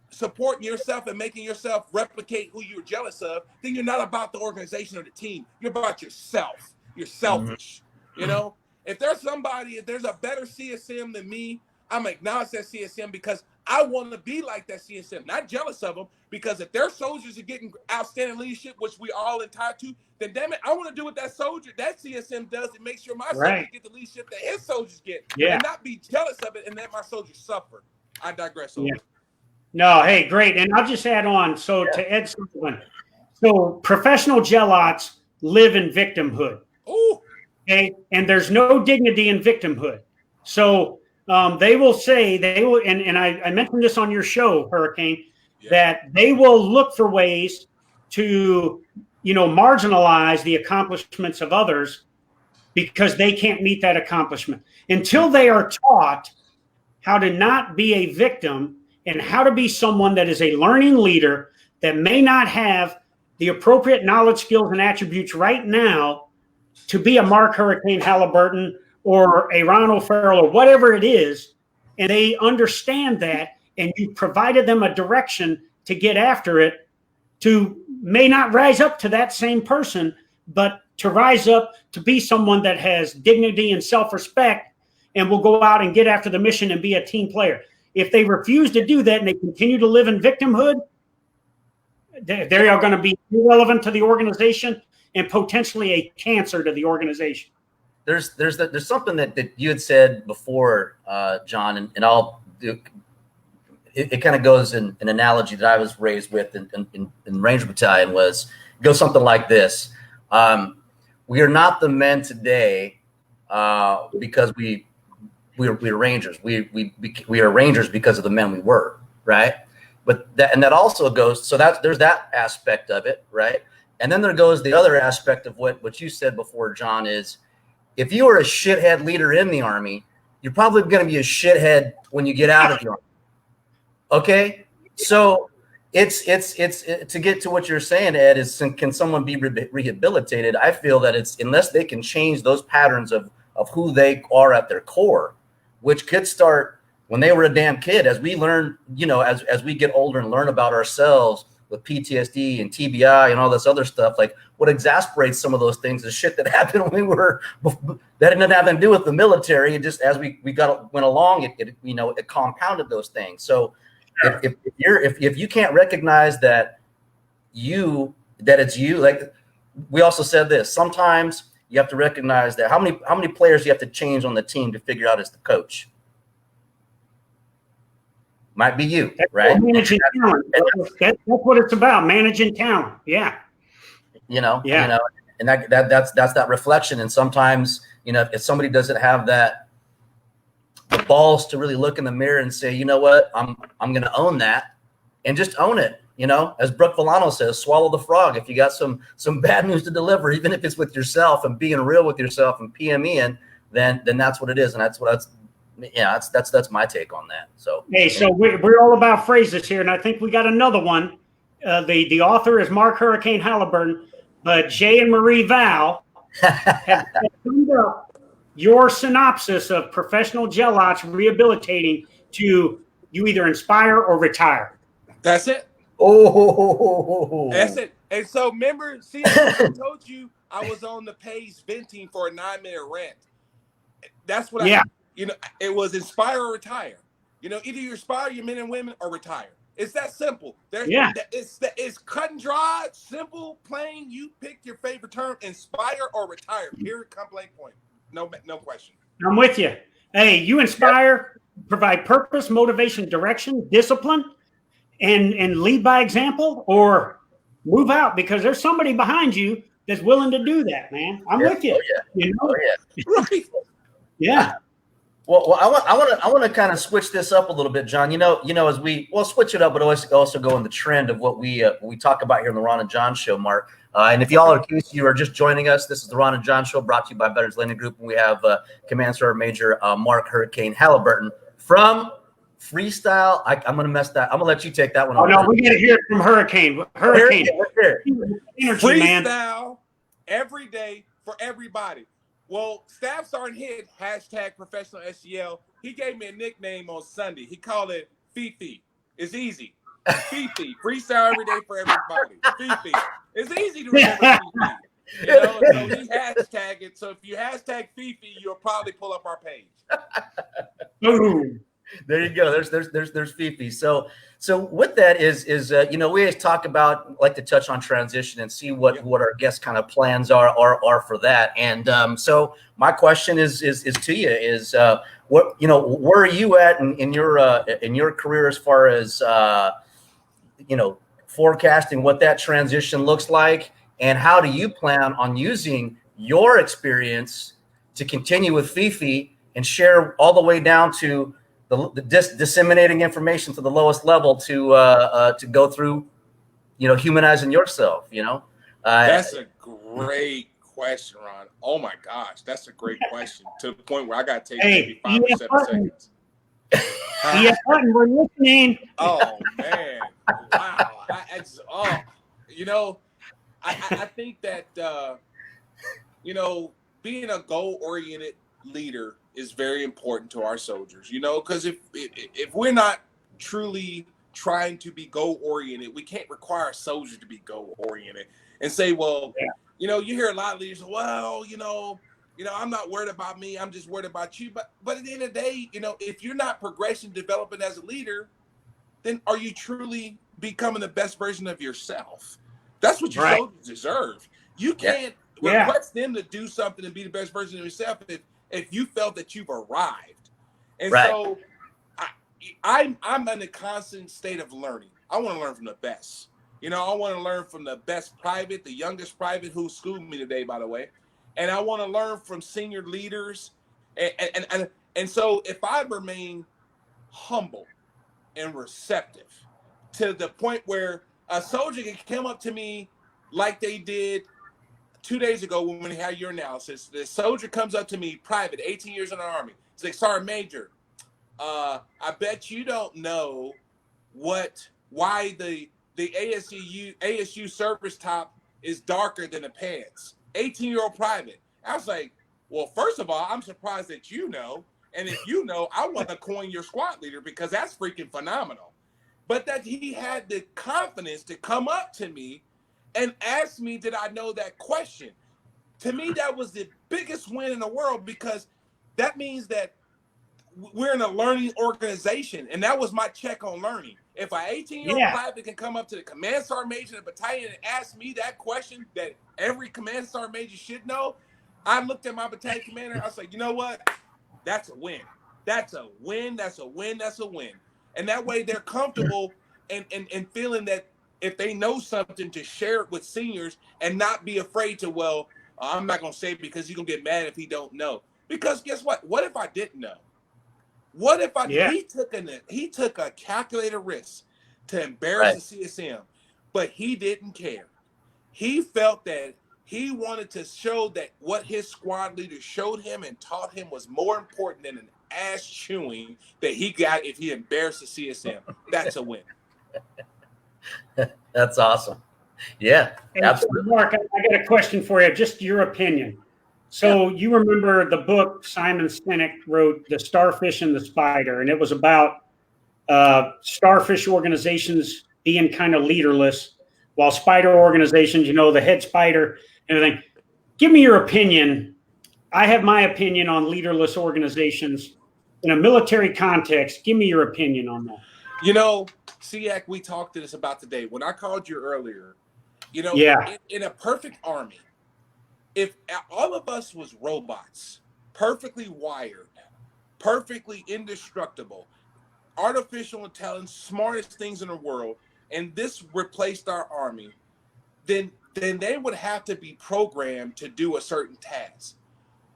C: supporting yourself and making yourself replicate who you're jealous of, then you're not about the organization or the team. You're about yourself. You're selfish. Mm-hmm. If there's a better CSM than me, I'm gonna acknowledge that CSM because I want to be like that CSM, not jealous of them. Because if their soldiers are getting outstanding leadership, which we all entitled to, then damn it, I want to do what that CSM does and make sure my soldiers get the leadership that his soldiers get, and not be jealous of it and let my soldiers suffer. I digress. Yeah.
B: No, hey, great. And I'll just add on. So to Ed Sullivan, so professional jealots live in victimhood.
C: Ooh.
B: Okay, and there's no dignity in victimhood. So they will say, and I mentioned this on your show, Hurricane, that they will look for ways to, marginalize the accomplishments of others because they can't meet that accomplishment. Until they are taught how to not be a victim and how to be someone that is a learning leader that may not have the appropriate knowledge, skills, and attributes right now to be a Mark Hurricane Halliburton or a Ronald Farrell or whatever it is, and they understand that, and you provided them a direction to get after it, to may not rise up to that same person, but to rise up to be someone that has dignity and self-respect and will go out and get after the mission and be a team player. If they refuse to do that and they continue to live in victimhood, they are going to be irrelevant to the organization and potentially a cancer to the organization.
A: There's something that you had said before, John, and I'll do. It kind of goes in an analogy that I was raised with in Ranger Battalion goes something like this. We are not the men today because we are Rangers. We are Rangers because of the men we were, right? But that also goes, so there's that aspect of it, right? And then there goes the other aspect of what you said before, John, is if you are a shithead leader in the Army, you're probably going to be a shithead when you get out of the Army. Okay, so it's to get to what you're saying, Ed, is can someone be rehabilitated? I feel that it's unless they can change those patterns of who they are at their core, which could start when they were a damn kid. As we learn, as we get older and learn about ourselves with PTSD and TBI and all this other stuff, like what exasperates some of those things is shit that happened when we were, that didn't have anything to do with the military. It just, as we went along, it compounded those things. So if you can't recognize that it's you, like we also said this, sometimes you have to recognize that how many players you have to change on the team to figure out as the coach. Might be you, right?
B: Managing talent. That's what it's about, managing talent. Yeah.
A: And that's that reflection. And sometimes, if somebody doesn't have the balls to really look in the mirror and say, you know what, I'm going to own that, and just own it. You know, as Brooke Volano says, swallow the frog. If you got some bad news to deliver, even if it's with yourself and being real with yourself and PMing, then that's what it is. And that's my take on that. So
B: hey, so we're all about phrases here, and I think we got another one. The author is Mark Hurricane Halliburton, but Jay and Marie Val have summed up your synopsis of professional 𝗪𝗏𝗪 rehabilitating to you either inspire or retire.
C: That's it.
A: Oh,
C: that's it. And so remember, see, I told you I was on the page venting for a 9-minute rant. That's what it was inspire or retire. You know, either you inspire your men and women or retire. It's that simple. It's cut and dry, simple, plain. You pick your favorite term, inspire or retire. Period, complaint point. No question.
B: I'm with you. Hey, you inspire, provide purpose, motivation, direction, discipline, and lead by example, or move out because there's somebody behind you that's willing to do that, man. I'm with you. You know?
C: Right.
B: Yeah.
A: Well, I want to kind of switch this up a little bit, John. You know, as we'll switch it up, but also go in the trend of what we talk about here in the Ron and John Show, Mark. And if y'all in case you are just joining us, this is the Ron and John Show brought to you by Better's Lending Group, and we have Command Sergeant Major Mark Hurricane Halliburton from Freestyle. I'm gonna mess that. I'm gonna let you take that one.
B: Oh no, we gotta hear it from Hurricane. Hurricane.
C: Energy, freestyle every day for everybody. Well, Staff Sergeant Hid #professional SGL. He gave me a nickname on Sunday. He called it 𝗙𝗙. It's easy. 𝗙𝗙. Freestyle every day for everybody. 𝗙𝗙. It's easy to remember 𝗙𝗙. You know, so he hashtag it. So if you hashtag 𝗙𝗙, you'll probably pull up our page.
B: Ooh.
A: There you go. There's 𝗙𝗙. So with that is you know, we always talk about, like to touch on transition and see what our guests kind of plans are for that. And so my question is to you is what, you know, where are you at in your career as far as you know, forecasting what that transition looks like, and how do you plan on using your experience to continue with 𝗙𝗙 and share all the way down to disseminating information to the lowest level to go through, you know, humanizing yourself, you know?
C: That's a great question, Ron. Oh my gosh, that's a great question to the point where I got to take maybe 5 or 7 seconds.
B: Yeah, we're listening.
C: Oh man, wow! You know, I think that you know, being a goal-oriented leader is very important to our soldiers. You know, because if we're not truly trying to be goal-oriented, we can't require a soldier to be goal-oriented and say, well, you know, you hear a lot of leaders, well, you know, I'm not worried about me. I'm just worried about you. But at the end of the day, you know, if you're not progressing, developing as a leader, then are you truly becoming the best version of yourself? That's what your soldiers deserve. You can't request them to do something and be the best version of yourself if you felt that you've arrived. And so I'm in a constant state of learning. I want to learn from the best. You know, I want to learn from the best private, the youngest private who schooled me today, by the way. And I want to learn from senior leaders. And so if I remain humble and receptive to the point where a soldier can come up to me like they did 2 days ago when we had your analysis, the soldier comes up to me, private, 18 years in the Army. He's like, Sergeant Major, I bet you don't know why the ASU service top is darker than the pants. 18-year-old private. I was like, well, first of all, I'm surprised that you know. And if you know, I want to coin your squad leader because that's freaking phenomenal. But that he had the confidence to come up to me and ask me, did I know that question? To me, that was the biggest win in the world because that means that we're in a learning organization. And that was my check on learning. If an 18-year-old private can come up to the command sergeant major in the battalion and ask me that question that every command sergeant major should know, I looked at my battalion commander. I was like, you know what? That's a win. That's a win. That's a win. That's a win. And that way they're comfortable and feeling that if they know something to share it with seniors and not be afraid to, well, I'm not going to say it because he's going to get mad if he don't know. Because guess what? What if I didn't know? What if he took a calculated risk to embarrass the CSM, but he didn't care. He felt that he wanted to show that what his squad leader showed him and taught him was more important than an ass chewing that he got if he embarrassed the CSM. That's a win.
A: That's awesome. Yeah,
B: and
A: absolutely.
B: Mark, I got a question for you, just your opinion. So you remember the book Simon Sinek wrote, The Starfish and the Spider, and it was about starfish organizations being kind of leaderless, while spider organizations, you know, the head spider and everything. Give me your opinion. I have my opinion on leaderless organizations in a military context. Give me your opinion on that.
C: You know, 𝗙𝗵, we talked to this about today. When I called you earlier, you know, in a perfect army, if all of us was robots, perfectly wired, perfectly indestructible, artificial intelligence, smartest things in the world, and this replaced our army, then they would have to be programmed to do a certain task.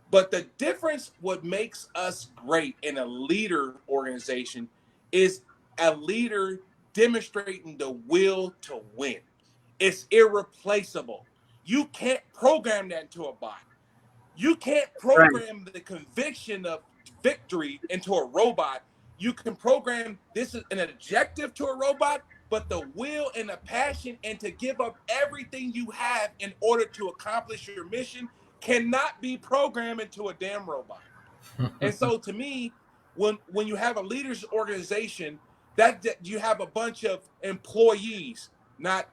C: But the difference, what makes us great in a leader organization, is a leader demonstrating the will to win. It's irreplaceable. You can't program that into a bot. You can't program the conviction of victory into a robot. You can program this is an objective to a robot, but the will and the passion and to give up everything you have in order to accomplish your mission cannot be programmed into a damn robot. And so to me, when you have a leaders organization, that you have a bunch of employees, not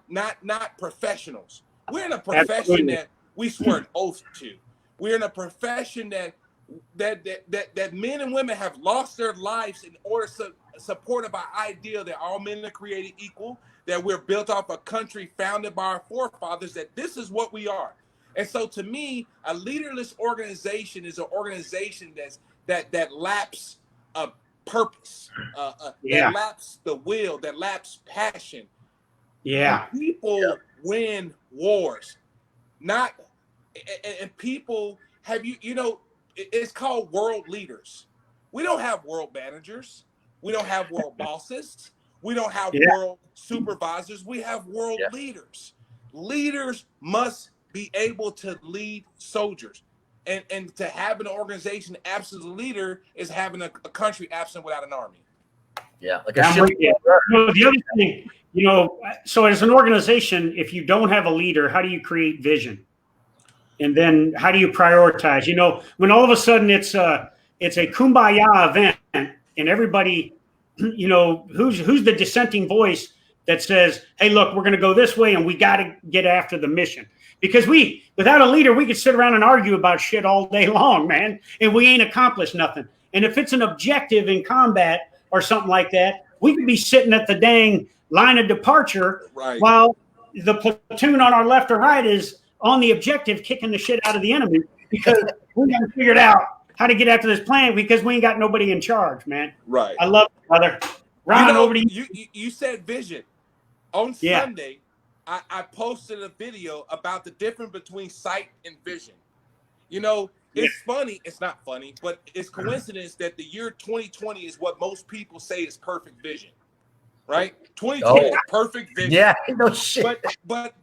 C: professionals. We're in a profession that we swear an oath to. We're in a profession that men and women have lost their lives in order to supported by idea that all men are created equal, that we're built off a country founded by our forefathers, that this is what we are. And so to me, a leaderless organization is an organization that lacks a purpose, that lacks the will, that lacks passion.
B: Yeah.
C: And people win wars. And people have you know, it's called world leaders. We don't have world managers. We don't have world bosses. We don't have world supervisors. We have world leaders. Leaders must be able to lead soldiers. And to have an organization absent a leader is having a country absent without an army.
A: Yeah. Like
B: the other thing, you know, so as an organization, if you don't have a leader, how do you create vision? And then how do you prioritize? You know, when all of a sudden it's a kumbaya event and everybody, you know, who's the dissenting voice that says, hey, look, we're going to go this way and we got to get after the mission. Because without a leader, we could sit around and argue about shit all day long, man, and we ain't accomplished nothing. And if it's an objective in combat or something like that, we could be sitting at the dang line of departure while the platoon on our left or right is on the objective kicking the shit out of the enemy because we haven't figured out how to get after this plan because we ain't got nobody in charge, man.
C: Right.
B: I love it, brother. Ron, over to you.
C: You said vision. On Sunday, I posted a video about the difference between sight and vision. You know, it's funny. It's not funny, but it's coincidence that the year 2020 is what most people say is perfect vision. Right? 2020 is perfect vision.
A: Yeah, no shit.
C: But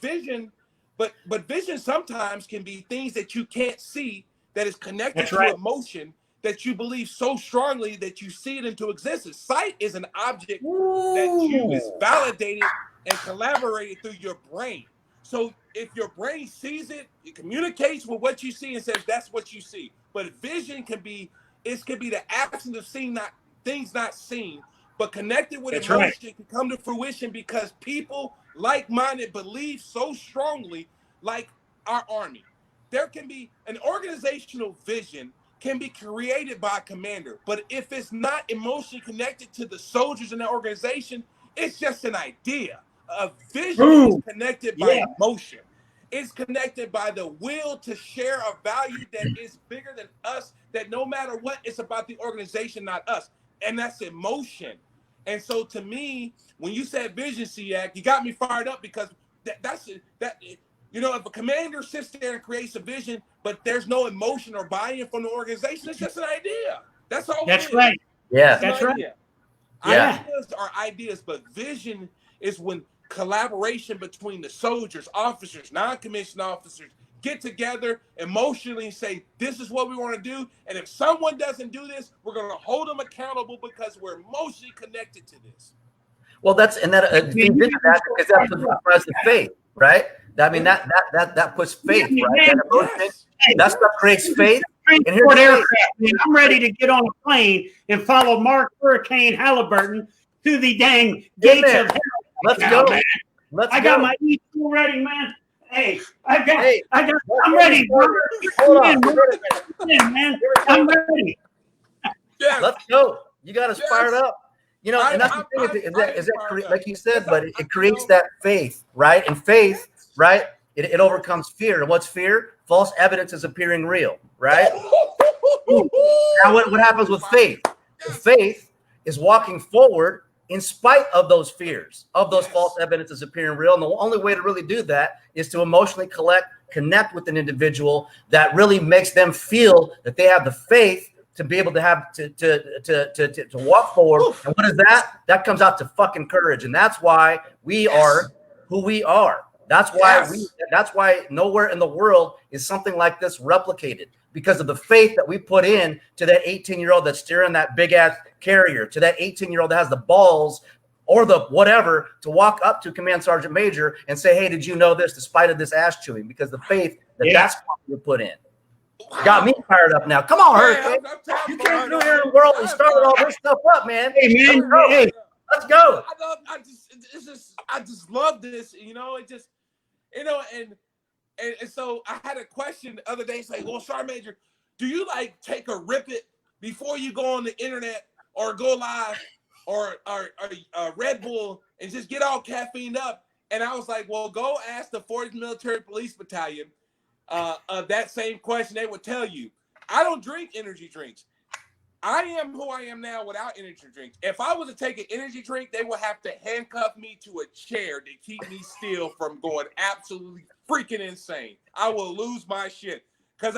C: vision, but vision sometimes can be things that you can't see that is connected to emotion that you believe so strongly that you see it into existence. Sight is an object that is validated and collaborated through your brain. So if your brain sees it, it communicates with what you see and says that's what you see. But vision can be the absence of seeing, things not seen, but connected with emotion can come to fruition because people like-minded believe so strongly, like our army. There can be an organizational vision can be created by a commander, but if it's not emotionally connected to the soldiers in the organization, it's just an idea. A vision is connected by emotion. It's connected by the will to share a value that is bigger than us, that no matter what, it's about the organization, not us. And that's emotion. And so to me, when you said vision, 𝗙𝗵, you got me fired up because you know, if a commander sits there and creates a vision, but there's no emotion or buy-in from the organization, it's just an idea. That's all.
B: That's right.
A: Yeah.
B: That's right.
A: Yeah.
C: Ideas are ideas, but vision is when collaboration between the soldiers, officers, non-commissioned officers get together emotionally and say, this is what we want to do. And if someone doesn't do this, we're going to hold them accountable because we're emotionally connected to this.
A: Well, that's, and that feeds into that because that's what drives the faith, right? I mean, that puts faith, right? That emotion,
C: Yes.
A: that stuff creates faith. And here's
B: Transport aircraft. Man, I'm ready to get on a plane and follow Mark Hurricane Halliburton to the dang gates of hell.
A: Let's
B: now,
A: go.
B: man.
A: Let's
B: I
A: go.
B: got my E2 ready, man. Hey, I'm
A: Hold
B: ready.
A: on.
B: Man. I'm ready.
C: Yes.
A: Let's go. You got us
C: Yes.
A: fired up. You know, and that's the thing is that like you said, but it creates that faith, right? And faith, right? It overcomes fear. And what's fear? False evidence is appearing real, right? Now, what happens with faith? Faith is walking forward in spite of those fears, of those false evidences appearing real. And the only way to really do that is to emotionally connect with an individual that really makes them feel that they have the faith to be able to have to walk forward. And what is that? That comes out to fucking courage. And that's why we are who we are. That's why that's why nowhere in the world is something like this replicated, because of the faith that we put in to that 18-year-old that's steering that big ass carrier, to that 18-year-old that has the balls or the whatever to walk up to Command Sergeant Major and say, hey, did you know this, despite of this ass chewing? Because the faith that's what we put in. Got me fired up now. Come on, Hurricane. You came through here in the world and started all this stuff up, man.
B: Hey, man.
A: Let's go.
C: I just love this. You know, it just, you know, and so I had a question the other day. It's like, well, Sergeant Major, do you like take a rip it before you go on the internet or go live or Red Bull and just get all caffeined up? And I was like, well, go ask the 40th Military Police Battalion that same question. They would tell you. I don't drink energy drinks. I am who I am now without energy drinks. If I was to take an energy drink, they would have to handcuff me to a chair to keep me still from going absolutely freaking insane. I will lose my shit. Because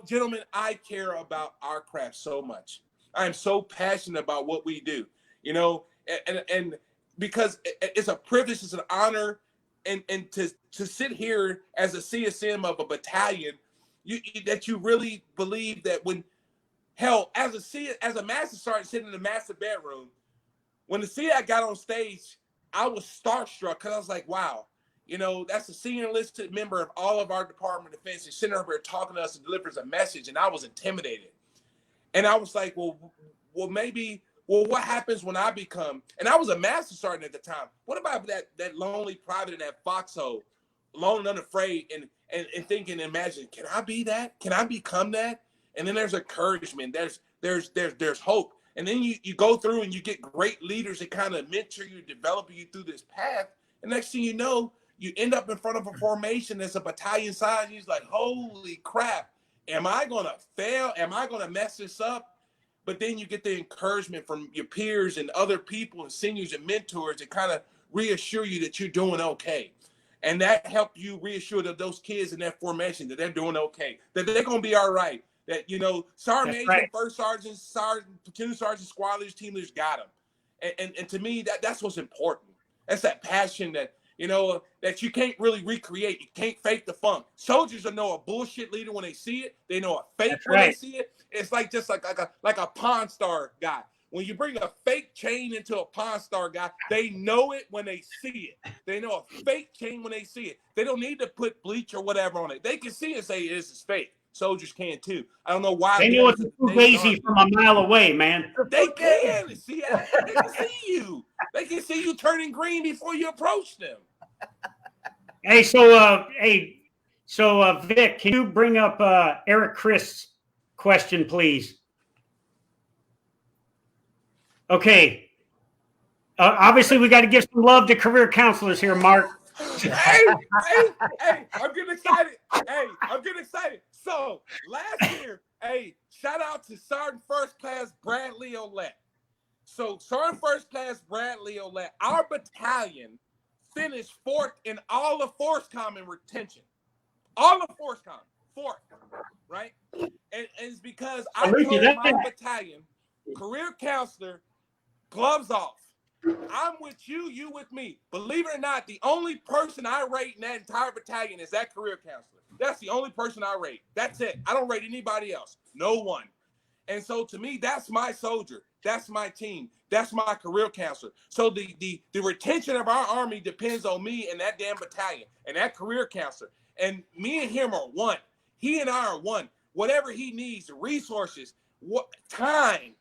C: gentlemen, I care about our craft so much. I'm so passionate about what we do, you know, and because it's a privilege, it's an honor, and to sit here as a CSM of a battalion, that you really believe that when, hell, as a master sergeant sitting in the master bedroom, when the CDAC got on stage, I was starstruck because I was like, wow, you know, that's a senior enlisted member of all of our Department of Defense. He's sitting up here talking to us and delivers a message, and I was intimidated. And I was like, well, what happens when I become, and I was a master sergeant at the time. What about that lonely private in that foxhole, alone and unafraid, and thinking, imagine, can I be that? Can I become that? And then there's encouragement. There's hope. And then you go through and you get great leaders that kind of mentor you, develop you through this path. And next thing you know, you end up in front of a formation that's a battalion size. You're like, holy crap, am I going to fail? Am I going to mess this up? But then you get the encouragement from your peers and other people and seniors and mentors that kind of reassure you that you're doing okay. And that helped you reassure those kids in that formation that they're doing okay, that they're going to be all right, that, you know, sergeant major, right, first sergeant, sergeant, platoon sergeant, squad leaders, team leaders got them. And to me, that's what's important. That's that passion that, you know, that you can't really recreate. You can't fake the funk. Soldiers will know a bullshit leader when they see it. They know a fake when they see it. It's like just like a Pawn Star guy. When you bring a fake chain into a Pawn Star guy, they know it when they see it. They know a fake chain when they see it. They don't need to put bleach or whatever on it. They can see it and say, this is fake. Soldiers can too. I don't know why.
B: They know it's a 𝗏𝗏𝗄𝐵𝐴𝐴 from a mile away, man.
C: They can see it. They can see you. They can see you turning green before you approach them.
B: Hey, so Vic, can you bring up Eric Christ's question, please? Okay. Obviously, we got to give some love to career counselors here, Mark.
C: Hey, I'm getting excited. So last year, shout out to Sergeant First Class Bradley Ouellette. So Sergeant First Class Bradley Ouellette, our battalion finished 4th in all of FORSCOM in retention. All of FORSCOM, 4th, right? And it's because I told my battalion, career counselor, gloves off. I'm with you, you with me. Believe it or not, the only person I rate in that entire battalion is that career counselor. That's the only person I rate. That's it. I don't rate anybody else. No one. And so to me, that's my soldier. That's my team. That's my career counselor. So the retention of our Army depends on me and that damn battalion and that career counselor. And me and him are one. He and I are one. Whatever he needs, resources, time,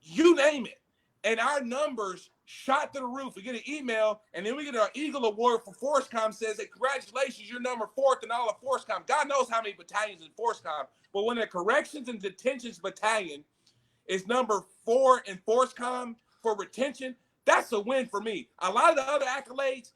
C: you name it. And our numbers shot to the roof. We get an email, and then we get our Eagle Award for FORSCOM. Says, hey, congratulations, you're number 4th in all of FORSCOM. God knows how many battalions in FORSCOM. But when the Corrections and Detentions Battalion is number 4 in FORSCOM for retention, that's a win for me. A lot of the other accolades,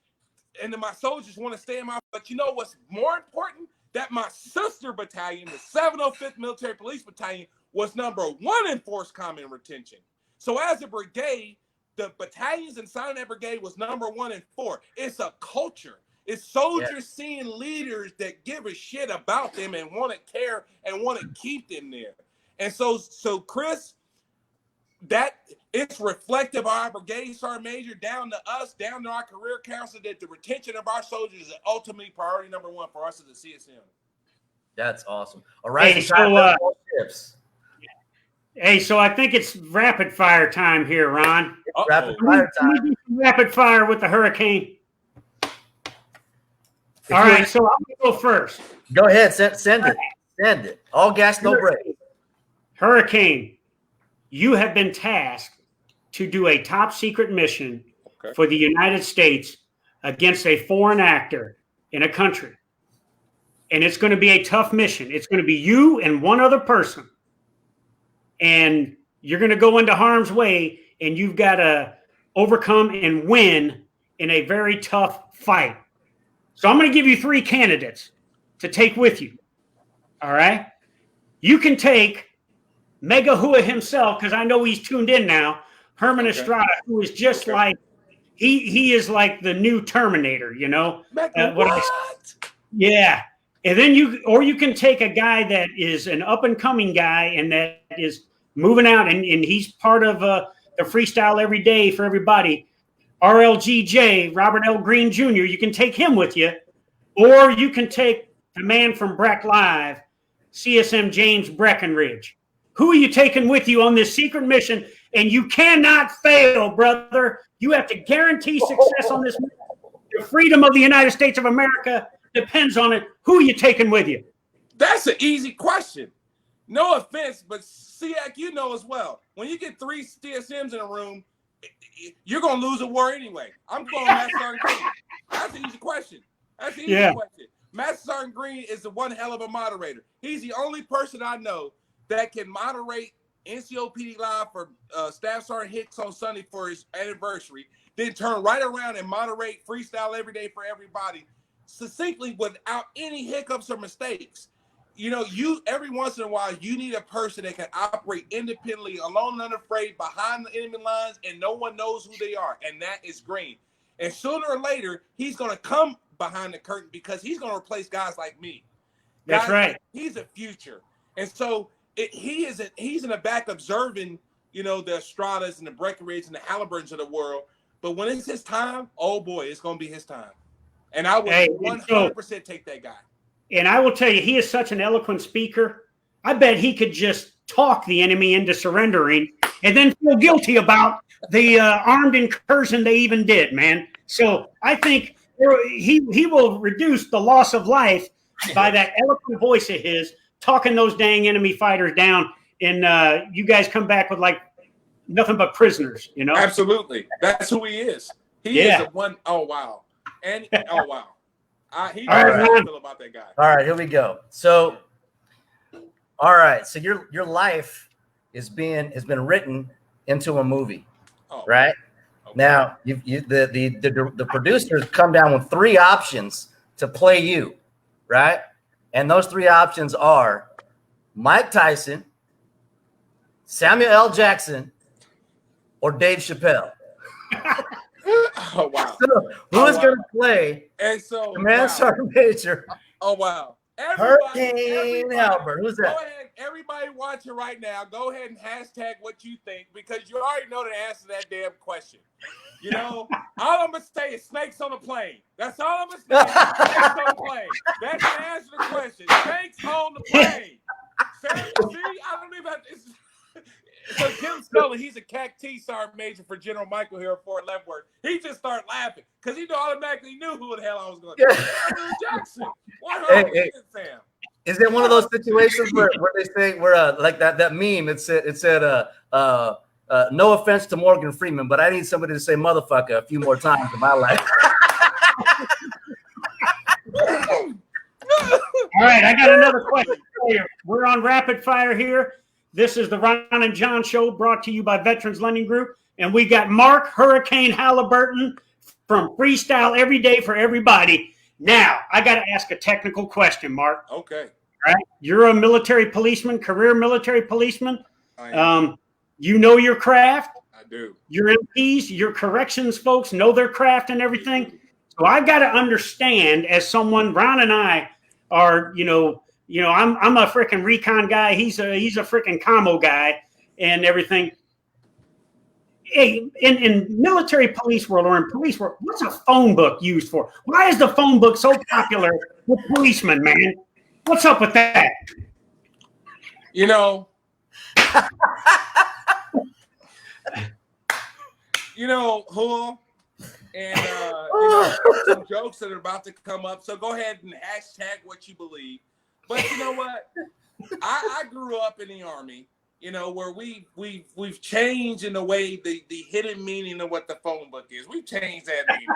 C: and then my soldiers want to stay in my, but you know what's more important? That my sister battalion, the 705th Military Police Battalion, was number 1 in FORSCOM in retention. So as a brigade, the battalions inside that brigade was number 1 and 4. It's a culture. It's soldiers seeing leaders that give a shit about them and want to care and want to keep them there. And so Chris, that it's reflective of our brigade sergeant major down to us, down to our career counselor, that the retention of our soldiers is ultimately priority number 1 for us as a CSM.
A: That's awesome. All right.
B: Hey, so I think it's rapid fire time here, Ron.
A: Rapid fire time.
B: Rapid fire with the hurricane. All right, so I'm going to go first.
A: Go ahead. Send it. Send it. All gas, no break.
B: Hurricane, you have been tasked to do a top secret mission for the United States against a foreign actor in a country. And it's going to be a tough mission. It's going to be you and one other person. And you're going to go into harm's way, and you've got to overcome and win in a very tough fight. So I'm going to give you 3 candidates to take with you. All right? You can take Mega Hua himself, because I know he's tuned in now, 𝗲𝗏, who is just like, he is like the new Terminator, you know? Yeah. And then you can take a guy that is an up-and-coming guy and that is moving out, and he's part of the freestyle every day for everybody. RLGJ, Robert L. Green Jr., you can take him with you. Or you can take the man from Breck Live, CSM James Breckenridge. Who are you taking with you on this secret mission? And you cannot fail, brother. You have to guarantee success on this mission. The freedom of the United States of America depends on it. Who are you taking with you?
C: That's an easy question. No offense, but SEAC, you know as well. When you get 3 CSMs in a room, you're going to lose a war anyway. I'm going Master Sergeant Green. That's an easy question. That's an easy question. Master Sergeant Green is the one hell of a moderator. He's the only person I know that can moderate NCOPD Live for Staff Sergeant Hicks on Sunday for his anniversary, then turn right around and moderate freestyle every day for everybody succinctly without any hiccups or mistakes. You know, every once in a while, you need a person that can operate independently, alone and unafraid, behind the enemy lines, and no one knows who they are, and that is Green. And sooner or later, he's going to come behind the curtain because he's going to replace guys like me.
B: That's right.
C: He's a future. And so he's in the back observing, you know, the Estradas and the Breckenridge and the Halliburtons of the world. But when it's his time, oh boy, it's going to be his time. And I would 100% take that guy.
B: And I will tell you, he is such an eloquent speaker. I bet he could just talk the enemy into surrendering and then feel guilty about the armed incursion they even did, man. So I think he will reduce the loss of life by that eloquent voice of his, talking those dang enemy fighters down. And you guys come back with like nothing but prisoners, you know?
C: Absolutely. That's who he is. He is the one. Oh, wow. And oh, wow. He knows how I feel about that guy.
A: All right, here we go. So, all right. So your life has been written into a movie, right? Okay. Now, the producers come down with 3 options to play you, right? And those 3 options are Mike Tyson, Samuel L. Jackson, or Dave Chappelle.
C: Oh, wow.
A: So, who is going to play Command Sergeant Major?
C: Oh, wow.
A: Hurricane Albert. Who's that?
C: Go ahead. Everybody everybody watching right now, go ahead and hashtag what you think, because you already know the answer to that damn question. You know, all I'm gonna say is snakes on a plane. That's all I'm gonna say. Snakes on a plane. That's the answer to the question. Snakes on the plane. See, I don't even have to. So Tim Scully, he's a 𝗥 major for General Michael here at Fort Leavenworth. He just started laughing because he automatically knew who the hell I was going to do. Jackson. Hey. Sam?
A: Is it one of those situations where they say like that meme? It said no offense to Morgan Freeman, but I need somebody to say motherfucker a few more times in my life.
B: All right, I got another question for you. We're on rapid fire here. This is the Ron and John Show, brought to you by Veterans Lending Group, and we got Mark Hurricane Halliburton from Freestyle Every Day for Everybody. Now, I got to ask a technical question, Mark.
C: Okay.
B: All right, you're a military policeman, career military policeman. You know your craft.
C: I do. Your
B: MPs, your corrections folks know their craft and everything. So I got to understand, as someone, Ron and I are, I'm a freaking recon guy. He's a freaking commo guy and everything. Hey, in military police world or in police world, what's a phone book used for? Why is the phone book so popular with policemen, man? What's up with that?
C: You know, Hul, and some jokes that are about to come up. So go ahead and hashtag what you believe. But you know what? I grew up in the Army, where we've changed in the way the hidden meaning of what the phone book is. We've changed that meaning,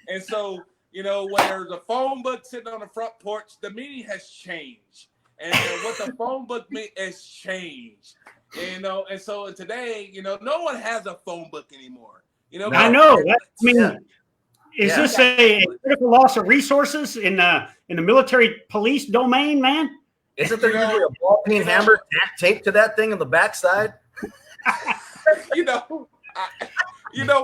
C: And so, when there's a phone book sitting on the front porch, the meaning has changed. And what the phone book means has changed. And so today, no one has a phone book anymore.
B: I know. Is this a critical loss of resources in the military police domain, man?
A: Isn't there usually a ball peen hammer taped to that thing on the backside?
C: You know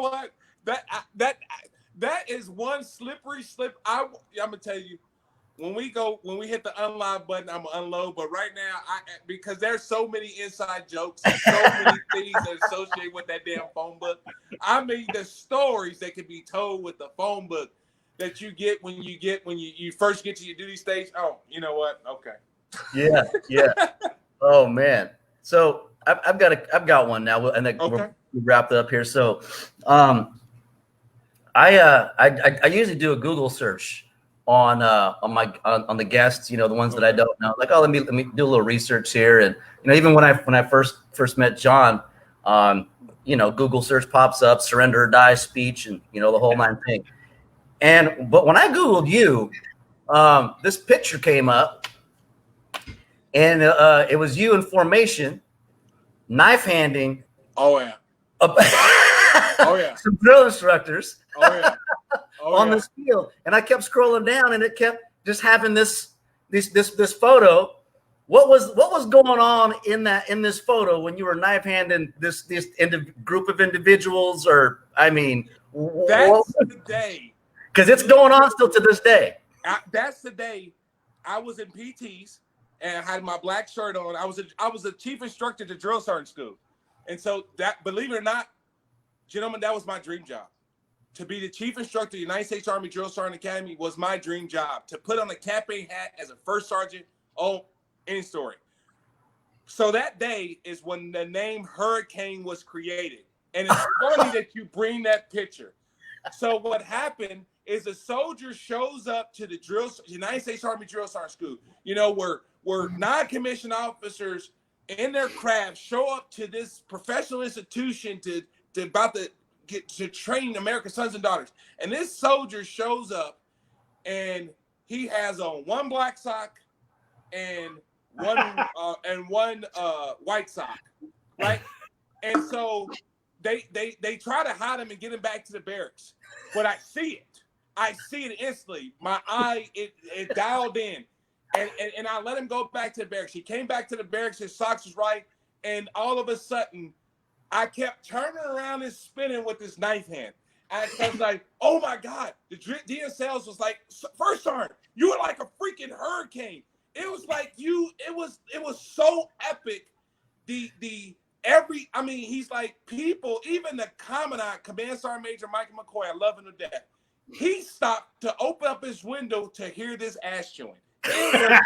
C: what? That is one slippery slip. I'm gonna tell you, when we hit the unload button, I'm gonna unload. But right now, because there's so many inside jokes and so many things that associate with that damn phone book. I mean, the stories that can be told with the phone book that you get when you first get to your duty stage. Oh, you know what? Okay.
A: Yeah. Oh man. So I've got one now, and then we wrapped up here. So, I usually do a Google search on the guests, the ones that I don't know. Like, let me do a little research here, and even when I first met John, Google search pops up, surrender or die speech, and the whole nine thing. But when I Googled you, this picture came up, and it was you in formation, knife handing.
C: Oh yeah.
A: Some drill instructors. On
C: Yeah.
A: this field, and I kept scrolling down, and it kept just having this photo. What was going on in this photo when you were knife handing this group of individuals? Or that's
C: the day,
A: because it's going on still to this day.
C: That's the day I was in PTs and I had my black shirt on. I was a chief instructor to drill sergeant school, and so that, believe it or not, gentlemen, that was my dream job. To be the chief instructor of the United States Army Drill Sergeant Academy was my dream job. To put on a campaign hat as a first sergeant, any story. So that day is when the name Hurricane was created. And it's funny that you bring that picture. So what happened is a soldier shows up to the United States Army Drill Sergeant School, where non-commissioned officers in their craft show up to this professional institution to get to train America's sons and daughters. And this soldier shows up and he has on one black sock and one white sock, right? And so they try to hide him and get him back to the barracks. But I see it instantly. My eye, it dialed in. And I let him go back to the barracks. He came back to the barracks, his socks was right, and all of a sudden I kept turning around and spinning with this knife hand. I was like, oh my God. The DSLs was like, First Sergeant, you were like a freaking hurricane. it was like it was so epic. I mean, he's like people, even the commandant, Command Sergeant Major Michael McCoy, I love him to death. He stopped to open up his window to hear this ass chewing. It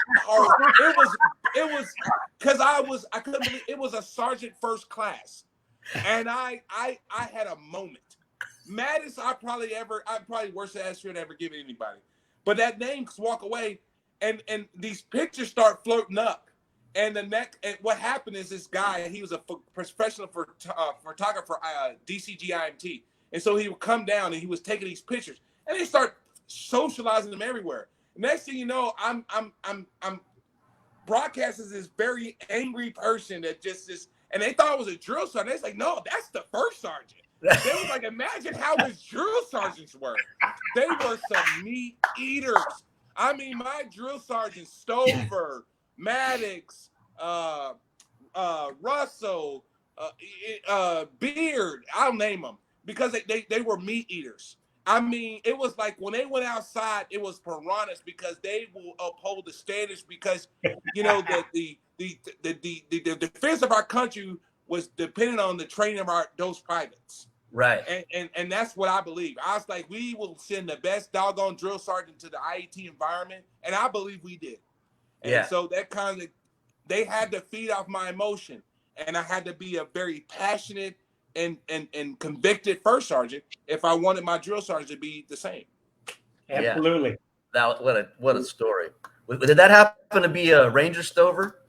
C: was because I couldn't believe it was a sergeant first class, and I had a moment. Maddest I'm probably worst ass shit ever given anybody. But that name walk away, and these pictures start floating up. And what happened is this guy, he was a professional photographer, DCGIMT. And so he would come down and he was taking these pictures, and they start socializing them everywhere. Next thing you know, I'm broadcasting this very angry person that just is, and they thought it was a drill sergeant. It's like, no, that's the first sergeant. They was like, imagine how his drill sergeants were. They were some meat eaters. I mean, my drill sergeant, Stover, Maddox, Russell, Beard, I'll name them, because they were meat eaters. I mean, it was like when they went outside, it was piranhas, because they will uphold the standards, because, you know, the defense of our country was dependent on the training of those privates.
A: Right.
C: And that's what I believe. I was like, we will send the best doggone drill sergeant to the IET environment. And I believe we did. And so that kind of, they had to feed off my emotion. And I had to be a very passionate and convicted first sergeant if I wanted my drill sergeant to be the same.
B: Absolutely.
A: That what a story. Did that happen to be a Ranger Stover?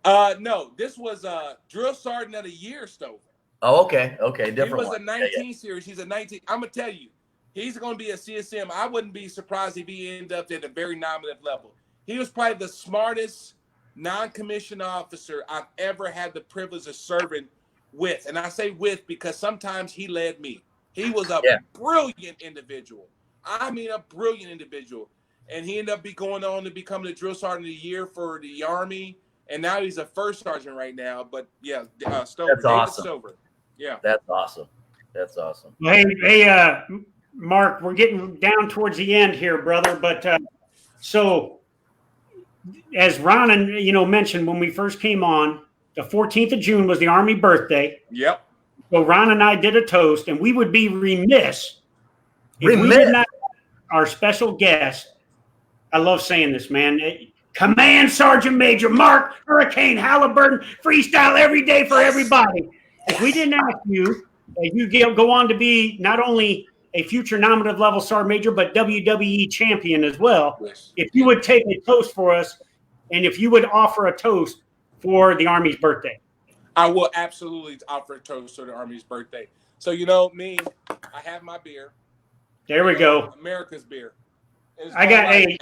C: No, this was a drill sergeant of the year Stover.
A: Oh, okay. Different.
C: He was a 19 series. He's a 19. I'm gonna tell you, he's gonna be a CSM. I wouldn't be surprised if he ended up at a very nominative level. He was probably the smartest non-commissioned officer I've ever had the privilege of serving with. And I say with because sometimes he led me. He was a brilliant individual. I mean, a brilliant individual. And he ended up going on to become the drill sergeant of the year for the Army. And now he's a first sergeant right now. But yeah, Stover.
A: That's awesome.
C: Stover. Yeah.
A: That's awesome. That's awesome.
B: Hey, Mark, we're getting down towards the end here, brother. But so as Ron mentioned when we first came on, the 14th of June was the Army birthday.
C: Yep.
B: So Ron and I did a toast, and we would be remiss if we did not our special guest. I love saying this, man. Command Sergeant Major Mark Hurricane Halliburton, freestyle every day for everybody. If we didn't ask you, you go on to be not only a future nominative level sergeant major, but WWE champion as well.
C: Yes.
B: If you would take a toast for us, and if you would offer a toast for the Army's birthday.
C: I will absolutely offer a toast to the Army's birthday. So, you know, me, I have my beer.
B: There we go.
C: America's beer.
B: I got
C: a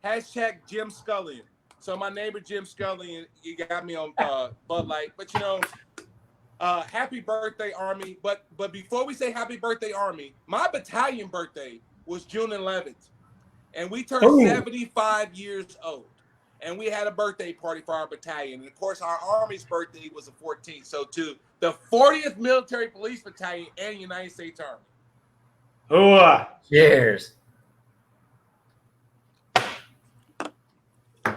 C: hashtag Jim Scully. So my neighbor Jim Scully, he got me on Bud Light. But, you know, happy birthday, Army. But before we say happy birthday, Army, my battalion birthday was June 11th. And we turned 75 years old. And we had a birthday party for our battalion. And, of course, our Army's birthday was the 14th. So to the 40th Military Police Battalion and United States Army.
A: Cheers.
B: All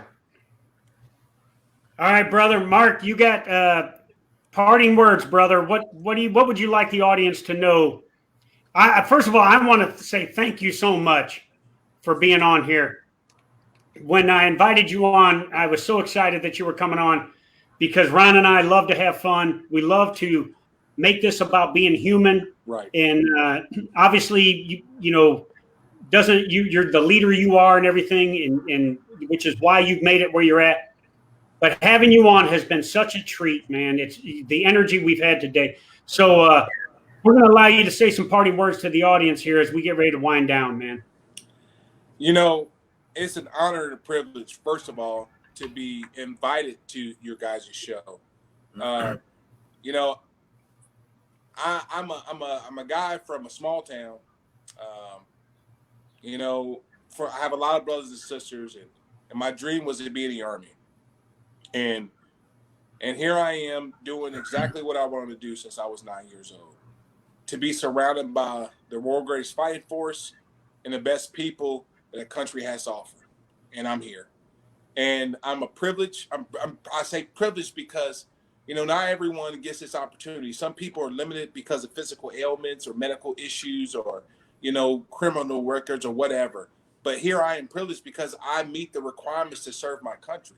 B: right, brother. Mark, you got parting words, brother. What would you like the audience to know? First of all, I want to say thank you so much for being on here. When I invited you on, I was so excited that you were coming on because Ron and I love to have fun. We love to make this about being human.
C: Right.
B: And obviously, you're the leader you are and everything, and which is why you've made it where you're at. But having you on has been such a treat, man. It's the energy we've had today. So we're going to allow you to say some parting words to the audience here as we get ready to wind down, man.
C: You know, it's an honor and a privilege, first of all, to be invited to your guys' show. You know, I'm a guy from a small town. You know, I have a lot of brothers and sisters, and my dream was to be in the Army. And here I am doing exactly what I wanted to do since I was 9 years old. To be surrounded by the world's greatest fighting force and the best people that the country has to offer. and I'm here. And I'm a privilege. I say privileged because, you know, not everyone gets this opportunity. Some people are limited because of physical ailments or medical issues or, you know, criminal records or whatever. But here I am privileged because I meet the requirements to serve my country,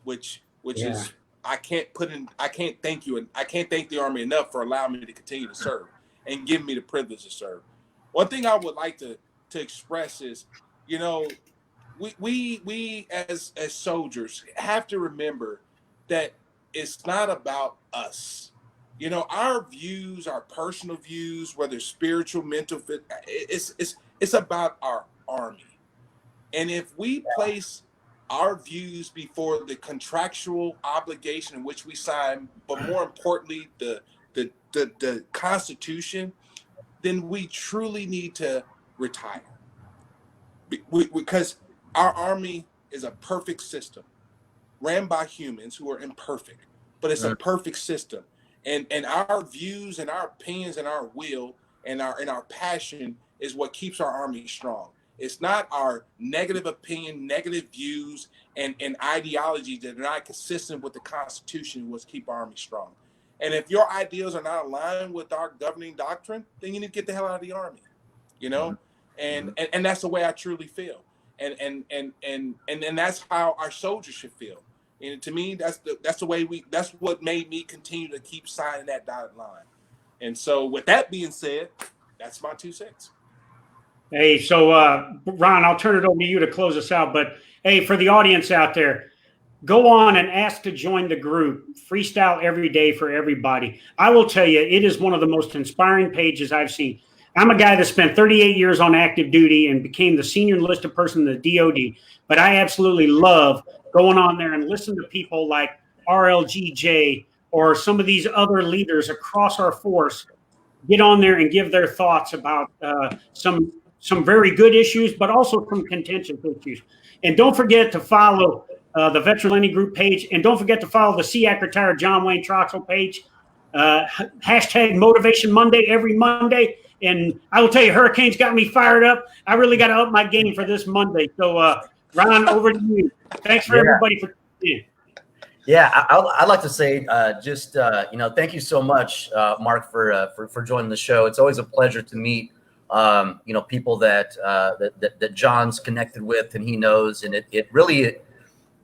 C: which is, I can't thank you. And I can't thank the Army enough for allowing me to continue to serve and giving me the privilege to serve. One thing I would like to express is, you know, we as soldiers have to remember that it's not about us. You know, our views, our personal views, whether spiritual, mental, it's about our Army. And if we place our views before the contractual obligation in which we sign, but more importantly, the Constitution, then we truly need to retire. Because our Army is a perfect system ran by humans who are imperfect, but it's a perfect system. And our views and our opinions and our will and our passion is what keeps our Army strong. It's not our negative opinion, negative views, and ideologies that are not consistent with the Constitution was keep our Army strong. And if your ideals are not aligned with our governing doctrine, then you need to get the hell out of the Army, you know? And that's the way I truly feel. And that's how our soldiers should feel. And to me, that's the way that's what made me continue to keep signing that dotted line. And so with that being said, that's my 2 cents.
B: Hey, so Ron, I'll turn it over to you to close us out. But hey, for the audience out there, go on and ask to join the group, Freestyle Every Day for Everybody. I will tell you, it is one of the most inspiring pages I've seen. I'm a guy that spent 38 years on active duty and became the senior enlisted person in the DOD. But I absolutely love going on there and listen to people like RLGJ or some of these other leaders across our force get on there and give their thoughts about some very good issues, but also some contentious issues. And don't forget to follow the Veteran Lending Group page. And don't forget to follow the SEAC Retired John Wayne Troxell page. Hashtag Motivation Monday every Monday. And I will tell you, Hurricanes got me fired up. I really got to up my game for this Monday. So, Ron, over to you. Thanks for everybody for tuning in.
A: Yeah, I'd like to say you know, thank you so much, Mark, for joining the show. It's always a pleasure to meet you know, people that John's connected with and he knows, and it really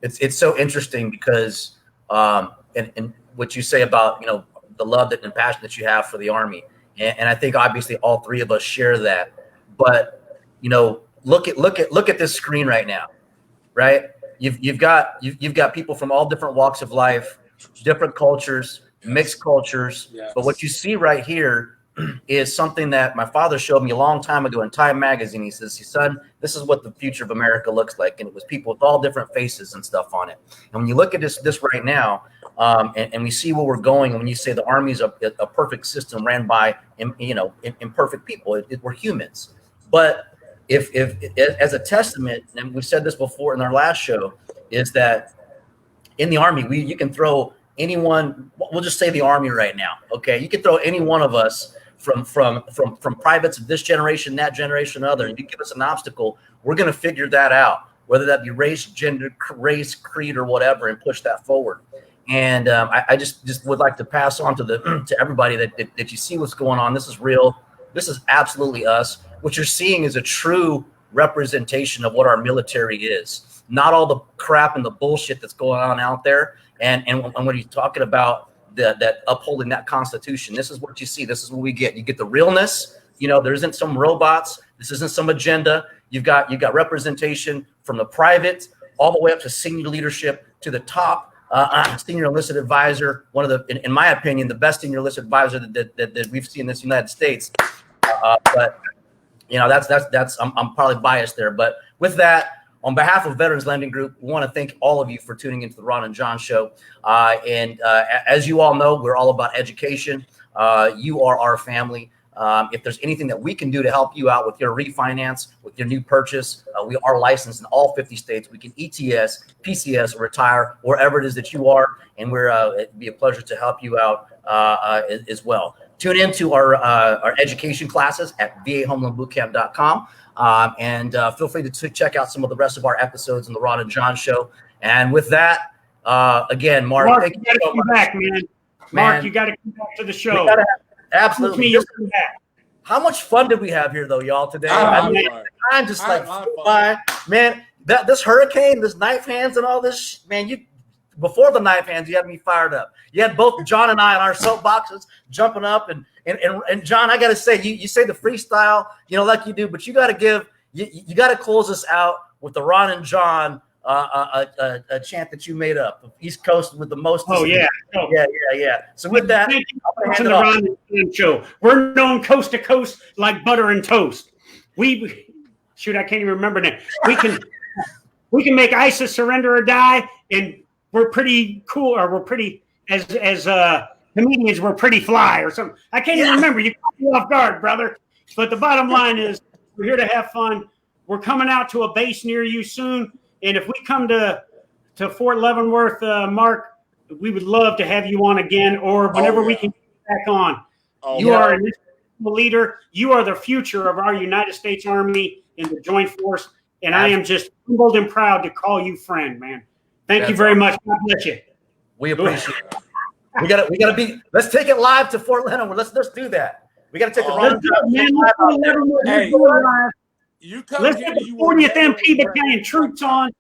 A: it's so interesting because and what you say about, you know, the love and passion that you have for the Army, and I think obviously all 3 of us share that. But you know, look at this screen right now, right? You've got people from all different walks of life, different cultures, mixed cultures. Yes. But what you see right here is something that my father showed me a long time ago in Time magazine. He says, "Son, this is what the future of America looks like," and it was people with all different faces and stuff on it. And when you look at this right now, and we see where we're going, and when you say the Army is a perfect system ran by, you know, imperfect people, we're humans. But if as a testament, and we said this before in our last show, is that in the Army, you can throw anyone. We'll just say the Army right now, okay? You can throw any one of us from privates of this generation, that generation, other, and you give us an obstacle, we're going to figure that out, whether that be race, gender, race, creed, or whatever, and push that forward. And I just would like to pass on to everybody that you see what's going on. This is real. This is absolutely us. What you're seeing is a true representation of what our military is, not all the crap and the bullshit that's going on out there. And when you're talking about that upholding that Constitution, this is what you see. This is what we get. You get the realness. You know, there isn't some robots. This isn't some agenda. You've got representation from the private all the way up to senior leadership to the top senior enlisted advisor. One of the, in my opinion, the best senior enlisted advisor that we've seen in this United States. But you know, that's I'm probably biased there. But with that, on behalf of Veterans Lending Group, we want to thank all of you for tuning into the Ron and John Show. As you all know, we're all about education. You are our family. If there's anything that we can do to help you out with your refinance, with your new purchase, we are licensed in all 50 states. We can ETS, PCS, or retire wherever it is that you are, and it'd be a pleasure to help you out as well. Tune into our education classes at VAHomeloanBootcamp.com. And feel free to check out some of the rest of our episodes in the Ron and John show. And with that, again, Mark,
B: thank you so much. Back, man. Mark, you got to come back to the show.
A: Absolutely. How much fun did we have here, though, y'all, today? I'm just like, man, this hurricane, this knife hands and all this, man, before the knife hands, you had me fired up. You had both John and I on our soapboxes jumping up. And John, I got to say, you say the freestyle, like you do, but you got to you got to close us out with the Ron and John a chant that you made up. East Coast with the most.
B: Oh, yeah.
A: Yeah. So with that,
B: the Ron and John show. We're known coast to coast like butter and toast. I can't even remember that. We can make ISIS surrender or die, and we're pretty cool, or we're pretty as comedians, we're pretty fly or something. I can't even remember. You caught me off guard, brother. But the bottom line is, we're here to have fun. We're coming out to a base near you soon. And if we come to Fort Leavenworth, Mark, we would love to have you on again, or whenever we can get back on. You are a leader. You are the future of our United States Army in the Joint Force, and I am just humbled and proud to call you friend, man. Thank you very much. God bless you.
A: We appreciate it. We gotta be. Let's take it live to Fort Leavenworth. Let's do that. We gotta take the
C: You come
B: Let's get the 40th MP Battalion troops on.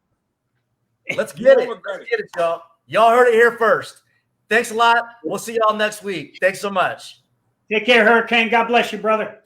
A: Let's get it. Let's get it, y'all. Y'all heard it here first. Thanks a lot. We'll see y'all next week. Thanks so much.
B: Take care, Hurricane. God bless you, brother.